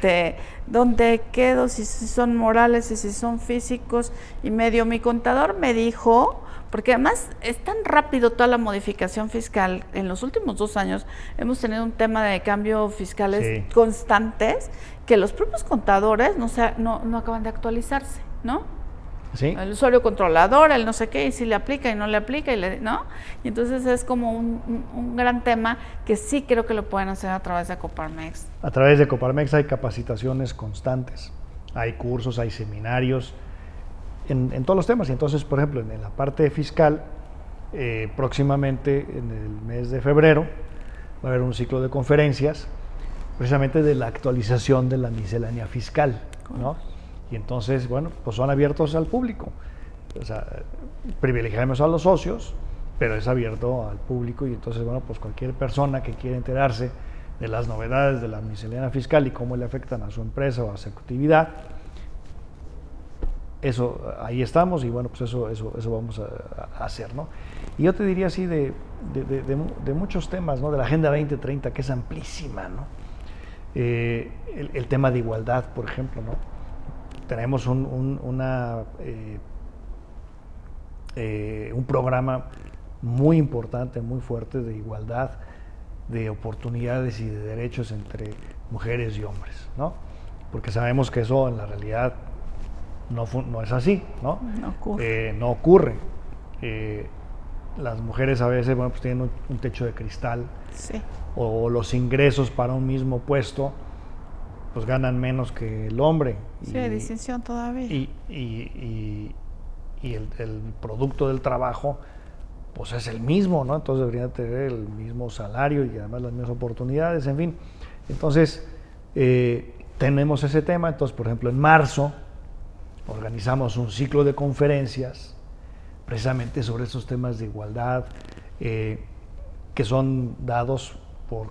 Sí. dónde quedo, si son morales y si son físicos, y medio mi contador me dijo, porque además es tan rápido toda la modificación fiscal, en los últimos 2 años hemos tenido un tema de cambio fiscales Sí. constantes, que los propios contadores no acaban de actualizarse, ¿no? ¿Sí? El usuario controlador, el no sé qué, y si le aplica y no le aplica, ¿no? Y entonces es como un gran tema que sí creo que lo pueden hacer a través de Coparmex. A través de Coparmex hay capacitaciones constantes, hay cursos, hay seminarios en todos los temas. Y entonces, por ejemplo, en la parte fiscal, próximamente en el mes de febrero va a haber un ciclo de conferencias precisamente de la actualización de la miscelánea fiscal, ¿no? Y entonces, bueno, pues son abiertos al público. O sea, privilegiamos a los socios, pero es abierto al público y entonces, bueno, pues cualquier persona que quiera enterarse de las novedades de la miscelánea fiscal y cómo le afectan a su empresa o a su actividad, eso, ahí estamos y bueno, pues eso vamos a hacer, ¿no? Y yo te diría así de muchos temas, ¿no? De la Agenda 2030, que es amplísima, ¿no? El tema de igualdad, por ejemplo, ¿no? Tenemos un programa muy importante, muy fuerte de igualdad, de oportunidades y de derechos entre mujeres y hombres, ¿no? Porque sabemos que eso en la realidad no es así, ¿no? No ocurre. Las mujeres a veces, bueno, pues tienen un techo de cristal, sí, o los ingresos para un mismo puesto pues ganan menos que el hombre. Sí, hay distinción todavía. Y el producto del trabajo pues es el mismo, ¿no? Entonces deberían tener el mismo salario y además las mismas oportunidades, en fin. Entonces, tenemos ese tema. Entonces, por ejemplo, en marzo organizamos un ciclo de conferencias precisamente sobre esos temas de igualdad, que son dados por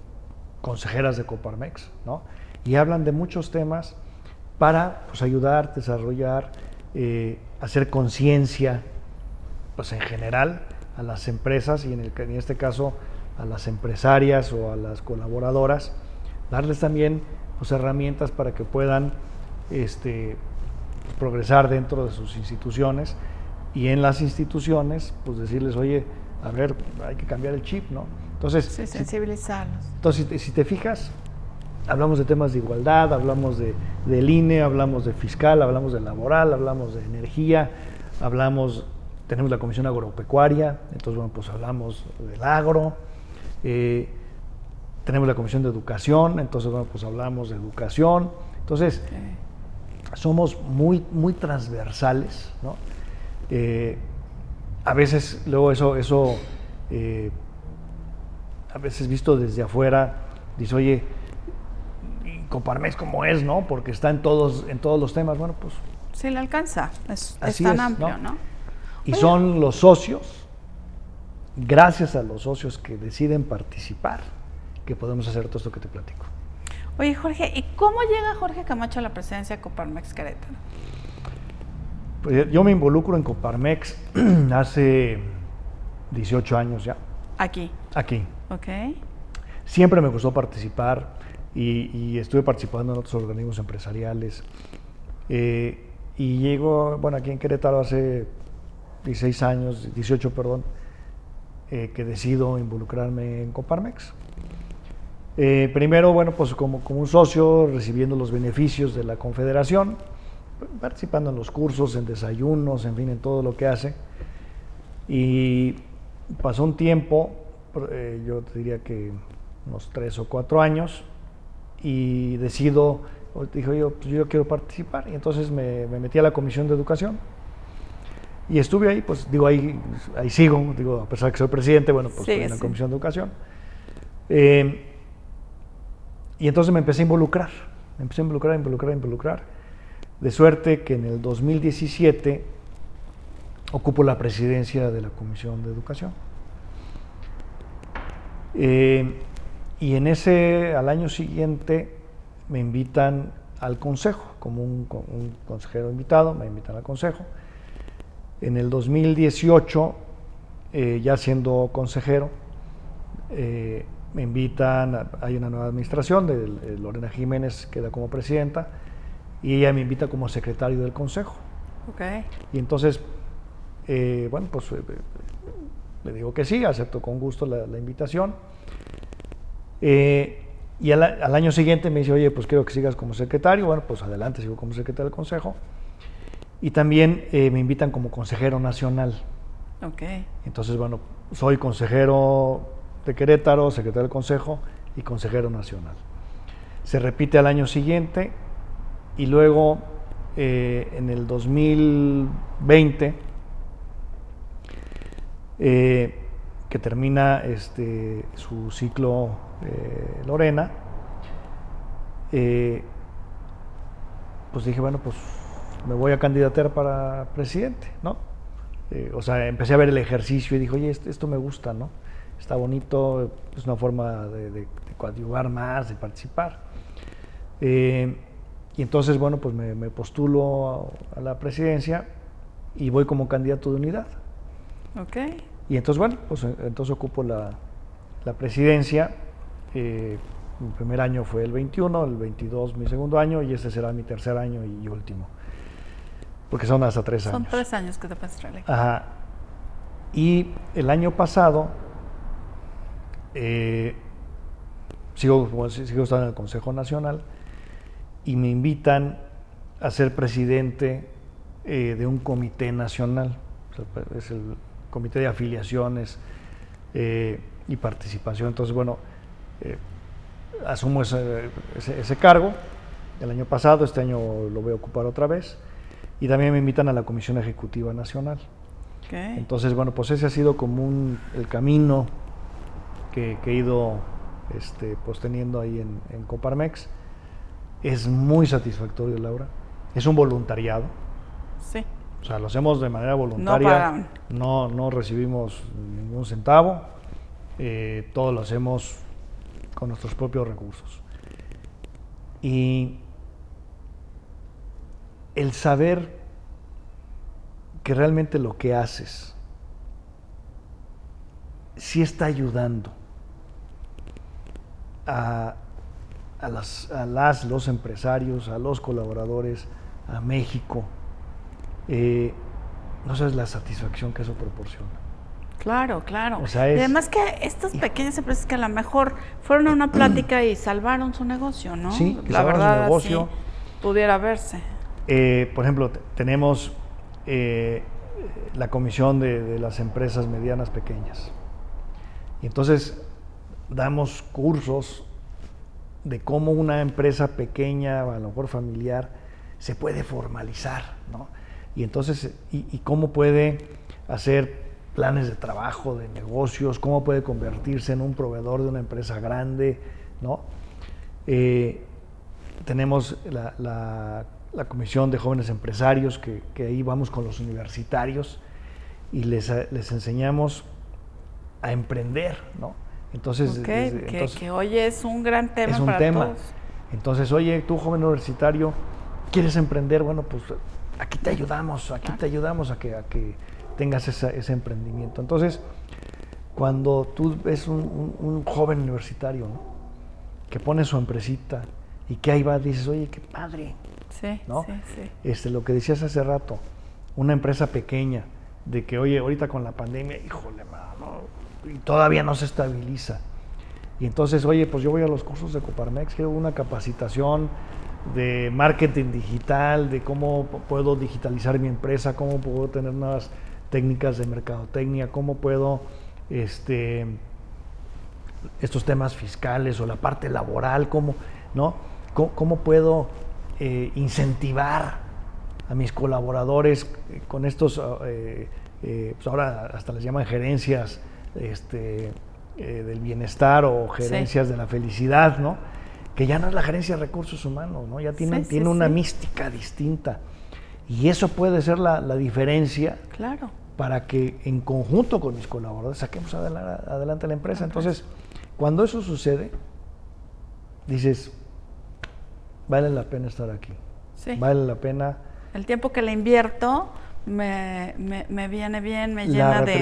consejeras de Coparmex, ¿no? Y hablan de muchos temas para pues, ayudar, desarrollar, hacer conciencia, pues en general, a las empresas y en este caso a las empresarias o a las colaboradoras, darles también pues, herramientas para que puedan progresar dentro de sus instituciones, y en las instituciones pues decirles, oye, a ver, hay que cambiar el chip, ¿no? Entonces, sí, sensibilizarlos. Entonces, si te fijas, hablamos de temas de igualdad, hablamos del INE, hablamos de fiscal, hablamos de laboral, hablamos de energía, tenemos la Comisión Agropecuaria, entonces, bueno, pues hablamos del agro, tenemos la Comisión de Educación, entonces, bueno, pues hablamos de educación. Entonces, somos muy, muy transversales, ¿no? A veces, luego eso a veces visto desde afuera, dice, oye, Coparmex como es, ¿no? Porque está en todos los temas. Bueno, pues sí le alcanza, es así tan es, amplio, ¿no? Y son los socios, gracias a los socios que deciden participar, que podemos hacer todo esto que te platico. Oye, Jorge, ¿y cómo llega Jorge Camacho a la presidencia de Coparmex Querétaro? Pues yo me involucro en Coparmex hace 18 años ya. Aquí. Ok. Siempre me gustó participar y estuve participando en otros organismos empresariales. Y llego, bueno, aquí en Querétaro hace 18, perdón, que decido involucrarme en Coparmex. Primero, bueno, pues como un socio, recibiendo los beneficios de la Confederación, participando en los cursos, en desayunos, en fin, en todo lo que hace. Y pasó un tiempo, yo te diría que unos 3 o 4 años, y dije yo quiero participar, y entonces me metí a la Comisión de Educación. Y estuve ahí, pues digo, ahí sigo, digo, a pesar de que soy presidente, bueno, pues estoy en la sí. Comisión de Educación. Y entonces me empecé a involucrar, de suerte que en el 2017 ocupo la presidencia de la Comisión de Educación. Y al año siguiente me invitan al consejo, como un consejero invitado, me invitan al consejo. En el 2018, ya siendo consejero, me invitan, hay una nueva administración, de Lorena Jiménez queda como presidenta, y ella me invita como secretario del consejo. Okay. Y entonces, bueno, pues le digo que sí, acepto con gusto la invitación. Y al año siguiente me dice, oye, pues quiero que sigas como secretario. Bueno, pues adelante, sigo como secretario del consejo. Y también me invitan como consejero nacional. Okay. Entonces, bueno, soy consejero de Querétaro, secretario del consejo y consejero nacional. Se repite al año siguiente y luego en el 2020, que termina su ciclo Lorena, pues dije, bueno, pues me voy a candidatear para presidente, ¿no? O sea, empecé a ver el ejercicio y dije, oye, esto me gusta, ¿no? Está bonito, es una forma de coadyuvar más, de participar. Y entonces, bueno, pues me postulo a la presidencia y voy como candidato de unidad. Okay. Y entonces, bueno, pues entonces ocupo la presidencia. Mi primer año fue el 21, el 22 mi segundo año y este será mi tercer año y último. Porque son hasta 3 años. Son 3 años que te puedes reelegir. Ajá. Y el año pasado sigo estando en el Consejo Nacional y me invitan a ser presidente de un comité nacional. O sea, es el comité de afiliaciones y participación. Entonces, bueno, asumo ese cargo el año pasado, este año lo voy a ocupar otra vez. Y también me invitan a la Comisión Ejecutiva Nacional. Okay. Entonces, bueno, pues ese ha sido como el camino que he ido pues teniendo ahí en Coparmex. Es muy satisfactorio, Laura. Es un voluntariado. Sí. O sea, lo hacemos de manera voluntaria. No recibimos ningún centavo. Todo lo hacemos con nuestros propios recursos. Y el saber que realmente lo que haces sí está ayudando a los empresarios, a los colaboradores, a México, no sabes la satisfacción que eso proporciona. Claro, claro. O sea, y además que estas pequeñas empresas que a lo mejor fueron a una plática y salvaron su negocio, ¿no? Sí, la verdad, negocio. así pudiera verse. Por ejemplo, tenemos la comisión de las empresas medianas pequeñas. Y entonces damos cursos de cómo una empresa pequeña, a lo mejor familiar, se puede formalizar, ¿no? Y entonces, y cómo puede hacer planes de trabajo, de negocios, cómo puede convertirse en un proveedor de una empresa grande, ¿no? Tenemos la Comisión de Jóvenes Empresarios, que ahí vamos con los universitarios y les enseñamos a emprender, ¿no? Entonces, que hoy es un gran tema es un para tema. todos. Entonces, oye, tú joven universitario, ¿quieres emprender? Bueno, pues aquí te ayudamos, a que tengas ese emprendimiento. Entonces, cuando tú ves un joven universitario, ¿no?, que pone su empresita y que ahí va, dices, oye, qué padre. Sí, ¿no? sí. Lo que decías hace rato, una empresa pequeña, de que, oye, ahorita con la pandemia, híjole, mano, y todavía no se estabiliza. Y entonces, oye, pues yo voy a los cursos de Coparmex, quiero una capacitación de marketing digital, de cómo puedo digitalizar mi empresa, cómo puedo tener nuevas técnicas de mercadotecnia, cómo puedo estos temas fiscales o la parte laboral, cómo puedo incentivar a mis colaboradores con estos, pues ahora hasta les llaman gerencias del bienestar o gerencias de la felicidad, ¿no? Que ya no es la gerencia de recursos humanos, ¿no? Ya tiene una mística distinta. Y eso puede ser la diferencia, claro, para que en conjunto con mis colaboradores saquemos adelante la empresa. Entonces, cuando eso sucede, dices, vale la pena estar aquí, vale la pena. El tiempo que le invierto me viene bien, me llena de...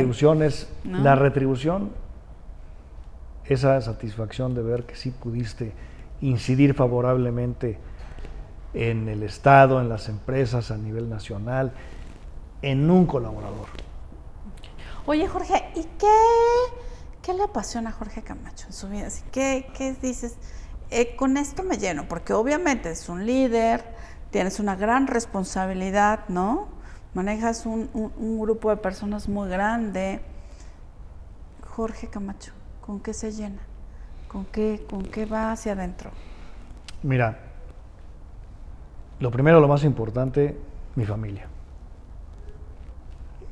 La retribución, esa satisfacción de ver que sí pudiste incidir favorablemente en el Estado, en las empresas a nivel nacional, en un colaborador. Oye, Jorge, ¿y qué le apasiona a Jorge Camacho en su vida? Así, ¿qué dices? Con esto me lleno, porque obviamente es un líder, tienes una gran responsabilidad, ¿no? Manejas un grupo de personas muy grande. Jorge Camacho, ¿con qué se llena? ¿Con qué va hacia adentro? Mira, lo primero, lo más importante, mi familia.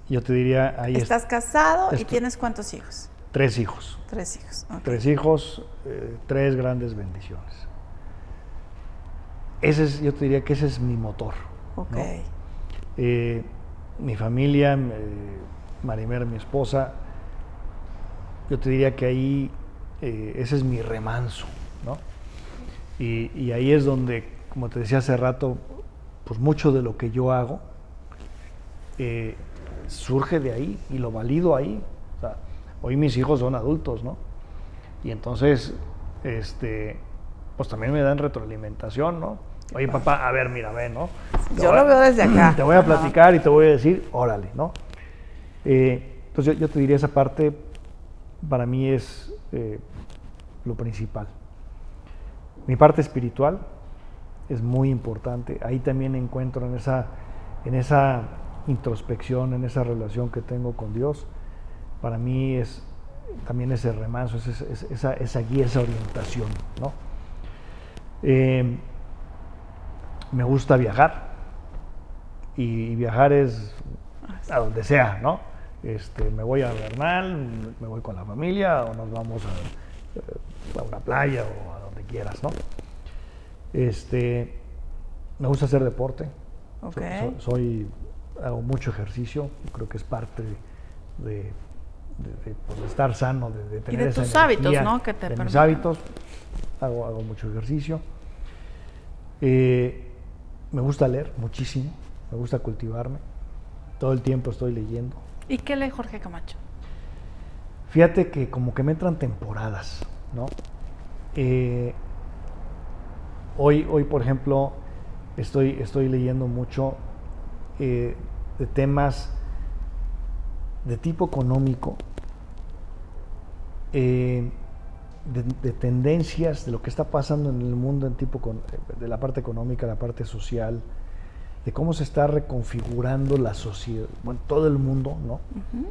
Yo te diría, ahí ¿Estás casado y tienes cuántos hijos? 3 hijos. 3 hijos. Okay. 3 hijos, 3 grandes bendiciones. Yo te diría que ese es mi motor. Ok. ¿No? Mi familia, Marimer, mi esposa, yo te diría que ahí ese es mi remanso, ¿no? Y ahí es donde, como te decía hace rato, pues mucho de lo que yo hago surge de ahí y lo valido ahí. O sea, hoy mis hijos son adultos, ¿no? Y entonces, pues también me dan retroalimentación, ¿no? Oye, papá, a ver, mira, ven, ¿no? Yo lo veo desde acá. Te voy a platicar y te voy a decir, órale, ¿no? Entonces yo te diría, esa parte para mí es lo principal. Mi parte espiritual es muy importante. Ahí también encuentro en esa introspección, en esa relación que tengo con Dios, para mí es también ese remanso, esa guía, esa orientación, ¿no? Me gusta viajar, y viajar es a donde sea, ¿no? Me voy a Bernal, me voy con la familia, o nos vamos a una playa o a donde quieras, ¿no? Me gusta hacer deporte. Okay. Hago mucho ejercicio, creo que es parte de estar sano, de tener y de esa tus energía, hábitos, ¿no? Que te de permiten. Mis hábitos, hago mucho ejercicio. Me gusta leer muchísimo, me gusta cultivarme, todo el tiempo estoy leyendo. ¿Y qué lee Jorge Camacho? Fíjate que como que me entran temporadas, ¿no? Hoy, por ejemplo, estoy leyendo mucho de temas de tipo económico, de tendencias, de lo que está pasando en el mundo de la parte económica, la parte social, de cómo se está reconfigurando la sociedad, bueno, todo el mundo, ¿no? Uh-huh.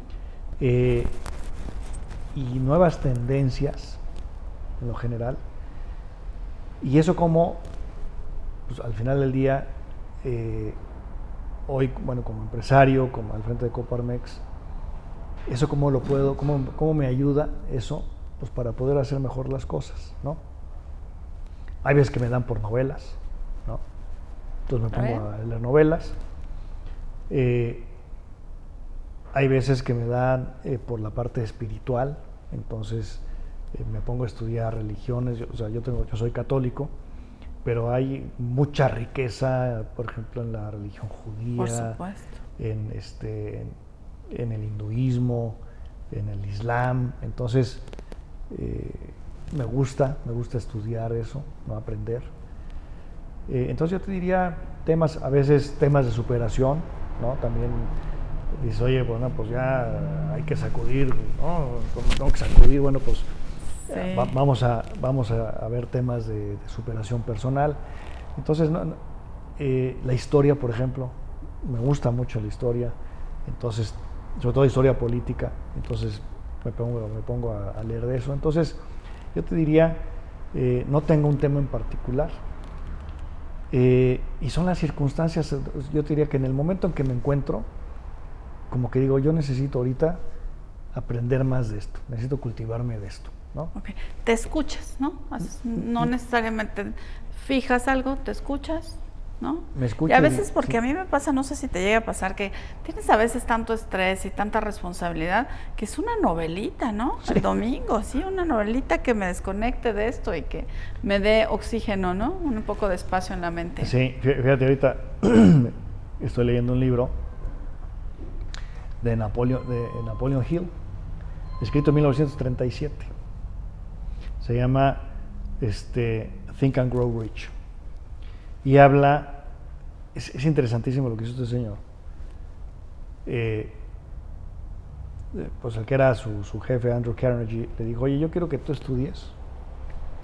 Y nuevas tendencias en lo general. Y eso como, pues al final del día, hoy, bueno, como empresario, como al frente de Coparmex, eso cómo me ayuda eso, pues para poder hacer mejor las cosas, ¿no? Hay veces que me dan por novelas, ¿no? Entonces me pongo a leer novelas. Hay veces que me dan por la parte espiritual, entonces me pongo a estudiar religiones. Yo soy católico, pero hay mucha riqueza, por ejemplo, en la religión judía, por supuesto, en el hinduismo, en el islam. Entonces me gusta estudiar eso, ¿no? Aprender. Entonces yo te diría a veces temas de superación, ¿no? También dices, oye, bueno, pues ya hay que sacudir, ¿no? Como tengo que sacudir, bueno, pues sí. Vamos a ver temas de superación personal. Entonces, la historia, por ejemplo, me gusta mucho la historia, entonces, sobre todo historia política, entonces me pongo a leer de eso. Entonces, yo te diría, no tengo un tema en particular, Y son las circunstancias, yo te diría que en el momento en que me encuentro, como que digo, yo necesito ahorita aprender más de esto, necesito cultivarme de esto, ¿no? Okay. Te escuchas, ¿no? No necesariamente fijas algo, te escuchas, ¿no? Me escucho y a veces, y, porque sí. a mí me pasa, no sé si te llega a pasar, que tienes a veces tanto estrés y tanta responsabilidad, que es una novelita, ¿no? Sí. El domingo, sí, una novelita que me desconecte de esto y que me dé oxígeno, ¿no? Un poco de espacio en la mente. Sí, fíjate, ahorita estoy leyendo un libro de Napoleon Hill, escrito en 1937. Se llama Think and Grow Rich. Y habla, es interesantísimo lo que hizo este señor. Pues el que era su jefe, Andrew Carnegie, le dijo, oye, yo quiero que tú estudies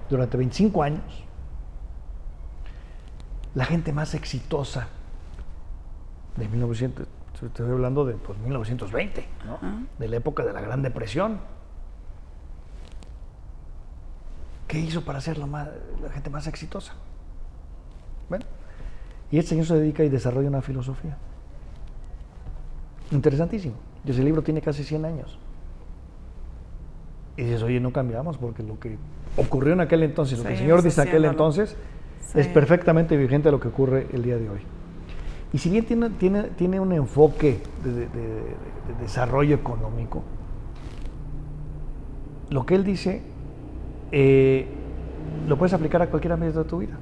durante 25 años la gente más exitosa de 1900, estoy hablando de 1920, ¿no? De la época de la Gran Depresión. ¿Qué hizo para ser la gente más exitosa? Bueno, y este señor se dedica y desarrolla una filosofía. Interesantísimo. Y ese libro tiene casi 100 años. Y dices, oye, no cambiamos, porque lo que ocurrió en aquel entonces, lo que el señor dice en aquel entonces, es perfectamente vigente a lo que ocurre el día de hoy. Y si bien tiene un enfoque de desarrollo económico, lo que él dice lo puedes aplicar a cualquier ámbito de tu vida,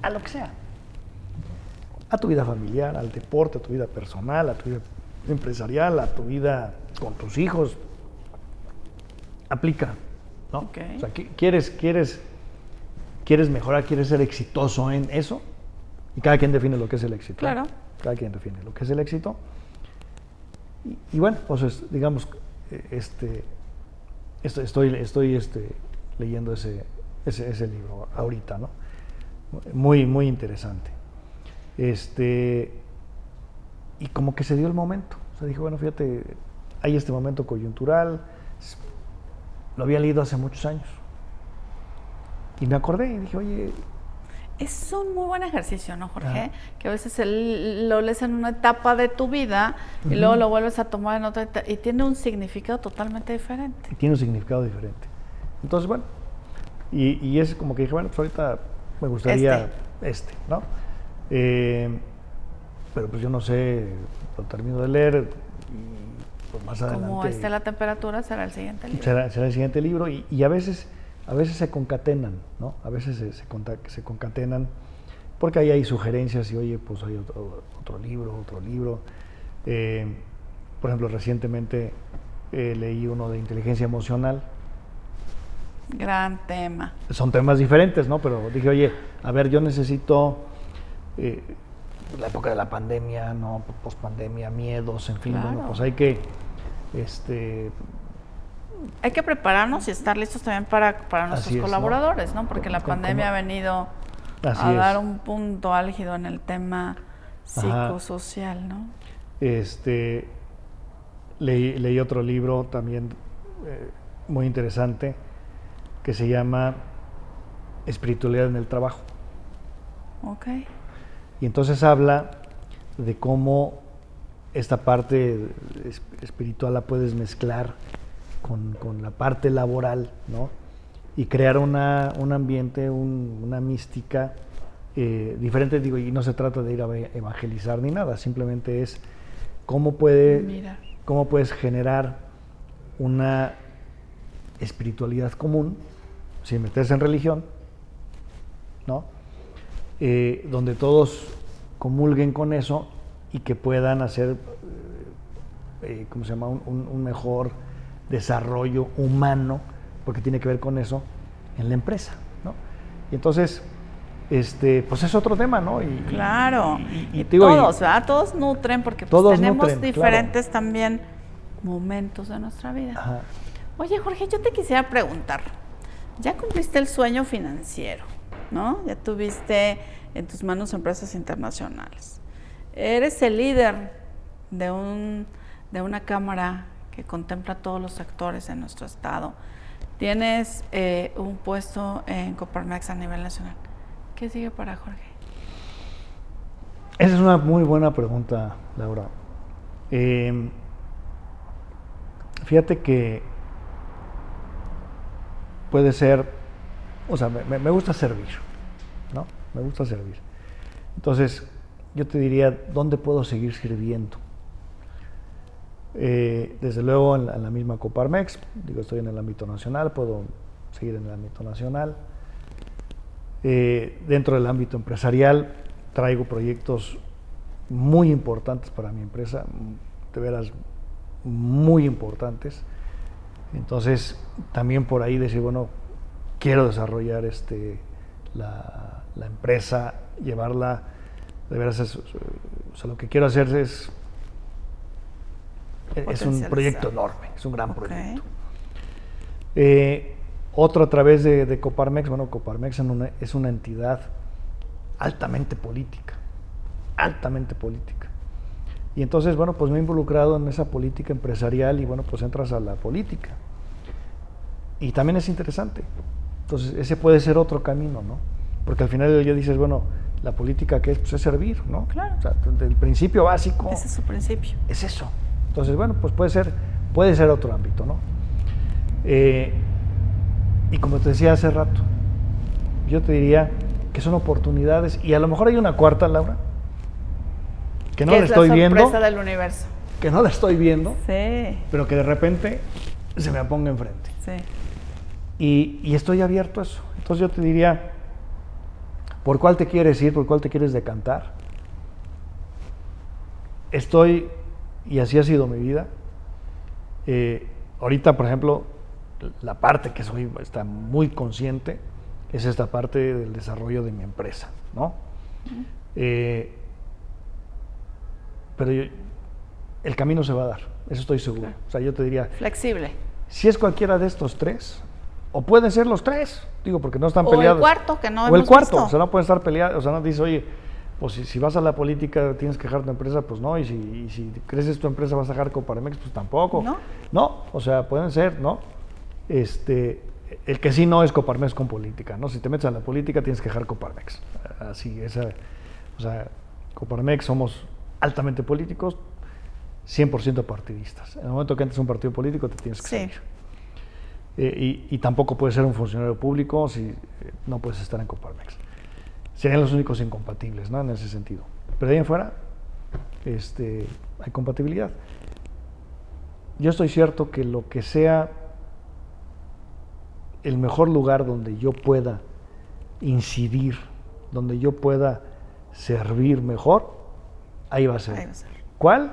a lo que sea, a tu vida familiar, al deporte, a tu vida personal, a tu vida empresarial, a tu vida con tus hijos. Aplica, ¿no? Okay. O sea, ¿quieres mejorar, quieres ser exitoso en eso? Y cada quien define lo que es el éxito. Claro. Cada quien define lo que es el éxito. Y bueno, pues digamos, estoy leyendo ese libro ahorita, ¿no? Muy, muy interesante. Y como que se dio el momento. O sea, dije, bueno, fíjate, hay este momento coyuntural. Lo había leído hace muchos años. Y me acordé y dije, oye... Es un muy buen ejercicio, ¿no, Jorge? Que a veces lo lees en una etapa de tu vida y luego lo vuelves a tomar en otra etapa y tiene un significado totalmente diferente. Tiene un significado diferente. Entonces, bueno, y es como que dije, bueno, pues ahorita me gustaría ¿no? Pero pues yo no sé, lo termino de leer y pues más adelante... Como esté la temperatura, será el siguiente libro. Será el siguiente libro y a veces se concatenan, ¿no? A veces se concatenan porque ahí hay sugerencias y oye, pues hay otro libro. Por ejemplo, recientemente leí uno de inteligencia emocional. Gran tema. Son temas diferentes, ¿no? Pero dije, oye, a ver, yo necesito la época de la pandemia, ¿no? Pospandemia, miedos, en fin, claro. Bueno, pues hay que hay que prepararnos y estar listos también para nuestros colaboradores, ¿no? Porque la pandemia ha venido a dar un punto álgido en el tema psicosocial, ¿no? Leí otro libro también muy interesante que se llama Espiritualidad en el Trabajo. Ok. Y entonces habla de cómo esta parte espiritual la puedes mezclar con la parte laboral, ¿no? Y crear un ambiente, una mística diferente, digo, y no se trata de ir a evangelizar ni nada, simplemente es cómo puedes generar una espiritualidad común, sin meterse en religión, ¿no? Donde todos comulguen con eso y que puedan hacer, ¿cómo se llama? Un mejor desarrollo humano, porque tiene que ver con eso en la empresa, ¿no? Y entonces, pues es otro tema, ¿no? Claro, y digo, todos, ¿verdad? Todos nutren, porque pues tenemos diferentes también momentos de nuestra vida. Ajá. Oye, Jorge, yo te quisiera preguntar, ya cumpliste el sueño financiero, ¿no? Ya tuviste en tus manos empresas internacionales. Eres el líder de una cámara que contempla a todos los sectores de nuestro estado. Tienes un puesto en Coparmex a nivel nacional. ¿Qué sigue para Jorge? Esa es una muy buena pregunta, Laura. Fíjate que puede ser, o sea, me gusta servir, ¿no? Me gusta servir. Entonces, yo te diría, ¿dónde puedo seguir sirviendo? Desde luego en la misma Coparmex, digo, estoy en el ámbito nacional, puedo seguir en el ámbito nacional. Dentro del ámbito empresarial, traigo proyectos muy importantes para mi empresa, de veras muy importantes. Entonces, también por ahí decir, bueno, quiero desarrollar la empresa, llevarla, de veras, o sea, lo que quiero hacer es un proyecto enorme, es un gran proyecto. Otro a través de Coparmex, bueno, Coparmex es una entidad altamente política. Y entonces, bueno, pues me he involucrado en esa política empresarial y bueno, pues entras a la política. Y también es interesante. Entonces, ese puede ser otro camino, ¿no? Porque al final del día dices, bueno, la política que es, pues es servir, ¿no? Claro. O sea, el principio básico. Ese es su principio. Es eso. Entonces, bueno, pues puede ser otro ámbito, ¿no? Y como te decía hace rato, yo te diría que son oportunidades, y a lo mejor hay una cuarta, Laura, que no la estoy viendo. Es la sorpresa del universo. Que no la estoy viendo, Sí. pero que de repente se me ponga enfrente. Sí. Y estoy abierto a eso. Entonces yo te diría, ¿por cuál te quieres ir? ¿Por cuál te quieres decantar? Estoy, y así ha sido mi vida. Ahorita, por ejemplo, la parte que está muy consciente es esta parte del desarrollo de mi empresa, ¿no? Pero el camino se va a dar, eso estoy seguro. Claro. O sea, yo te diría... Flexible. Si es cualquiera de estos tres, o pueden ser los tres, digo, porque no están peleados. O el cuarto, que no o hemos el cuarto, visto. O sea, no pueden estar peleados, o sea, no dices, oye, pues si vas a la política tienes que dejar tu empresa, pues no, y si creces tu empresa vas a dejar Coparmex, pues tampoco. No, o sea, pueden ser, ¿no? El que sí no es Coparmex con política, ¿no? Si te metes a la política tienes que dejar Coparmex. Así, o sea, Coparmex somos altamente políticos, 100% partidistas. En el momento que entres a un partido político te tienes que salir. Y tampoco puedes ser un funcionario público si no puedes estar en Coparmex. Serían los únicos incompatibles, ¿no? En ese sentido. Pero de ahí en fuera, hay compatibilidad. Yo estoy cierto que lo que sea el mejor lugar donde yo pueda incidir, donde yo pueda servir mejor, ahí va a ser. Ahí va a ser. ¿Cuál?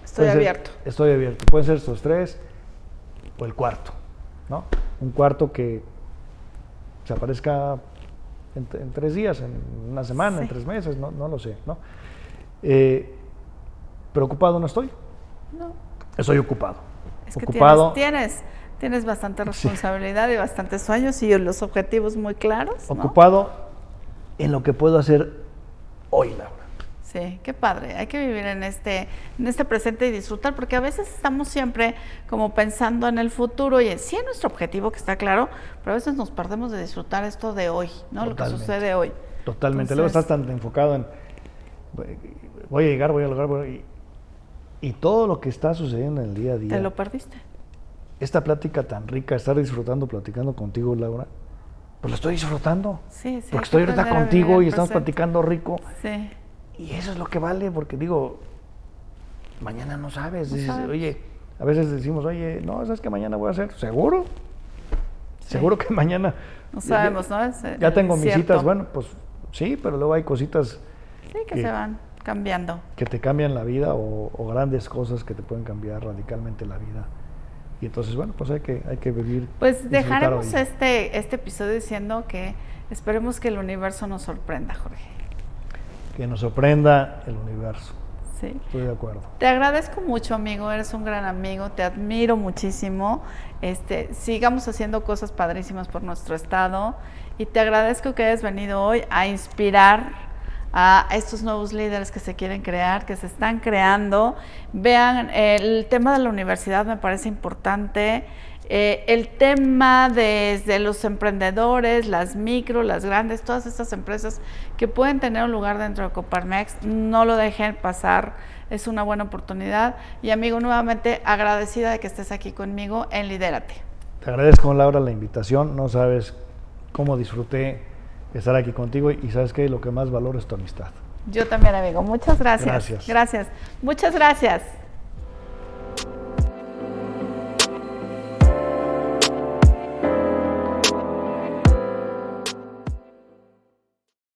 Estoy abierto. Estoy abierto. Pueden ser estos tres o el cuarto, ¿no? Un cuarto que se aparezca en 3 días, en una semana, en 3 meses, no lo sé, ¿no? Preocupado no estoy. No. Estoy ocupado. Es que ocupado. Tienes bastante responsabilidad y bastantes sueños y los objetivos muy claros, ¿no? Ocupado en lo que puedo hacer hoy, Laura. Sí, qué padre. Hay que vivir en este presente y disfrutar, porque a veces estamos siempre como pensando en el futuro y sí en nuestro objetivo, que está claro, pero a veces nos perdemos de disfrutar esto de hoy, ¿no? Totalmente. Lo que sucede hoy. Totalmente. Entonces, luego estás tan enfocado en voy a llegar, voy a lograr, y todo lo que está sucediendo en el día a día. Te lo perdiste. Esta plática tan rica, estar disfrutando, platicando contigo, Laura, pues lo estoy disfrutando. Sí, porque estoy ahorita contigo y estamos platicando rico. Sí. Y eso es lo que vale, porque digo, mañana no sabes. Dices, oye, a veces decimos, oye, no, ¿sabes qué mañana voy a hacer? ¿Seguro? Sí. Seguro que mañana... No sabemos, ¿no? Ya tengo mis citas, bueno, pues sí, pero luego hay cositas... Sí, que se van cambiando. Que te cambian la vida o grandes cosas que te pueden cambiar radicalmente la vida. Y entonces, bueno, pues hay que vivir. Pues dejaremos este episodio diciendo que esperemos que el universo nos sorprenda, Jorge. Que nos sorprenda el universo. Sí. Estoy de acuerdo. Te agradezco mucho, amigo, eres un gran amigo, te admiro muchísimo. Sigamos haciendo cosas padrísimas por nuestro estado y te agradezco que hayas venido hoy a inspirar a estos nuevos líderes que se quieren crear, que se están creando. Vean, el tema de la universidad me parece importante. el tema desde los emprendedores, las micro, las grandes, todas estas empresas que pueden tener un lugar dentro de Coparmex, no lo dejen pasar, es una buena oportunidad. Y amigo, nuevamente agradecida de que estés aquí conmigo en Lidérate. Te agradezco, Laura, la invitación, no sabes cómo disfruté estar aquí contigo y sabes que lo que más valoro es tu amistad. Yo también, amigo, muchas gracias. Gracias. Gracias, muchas gracias.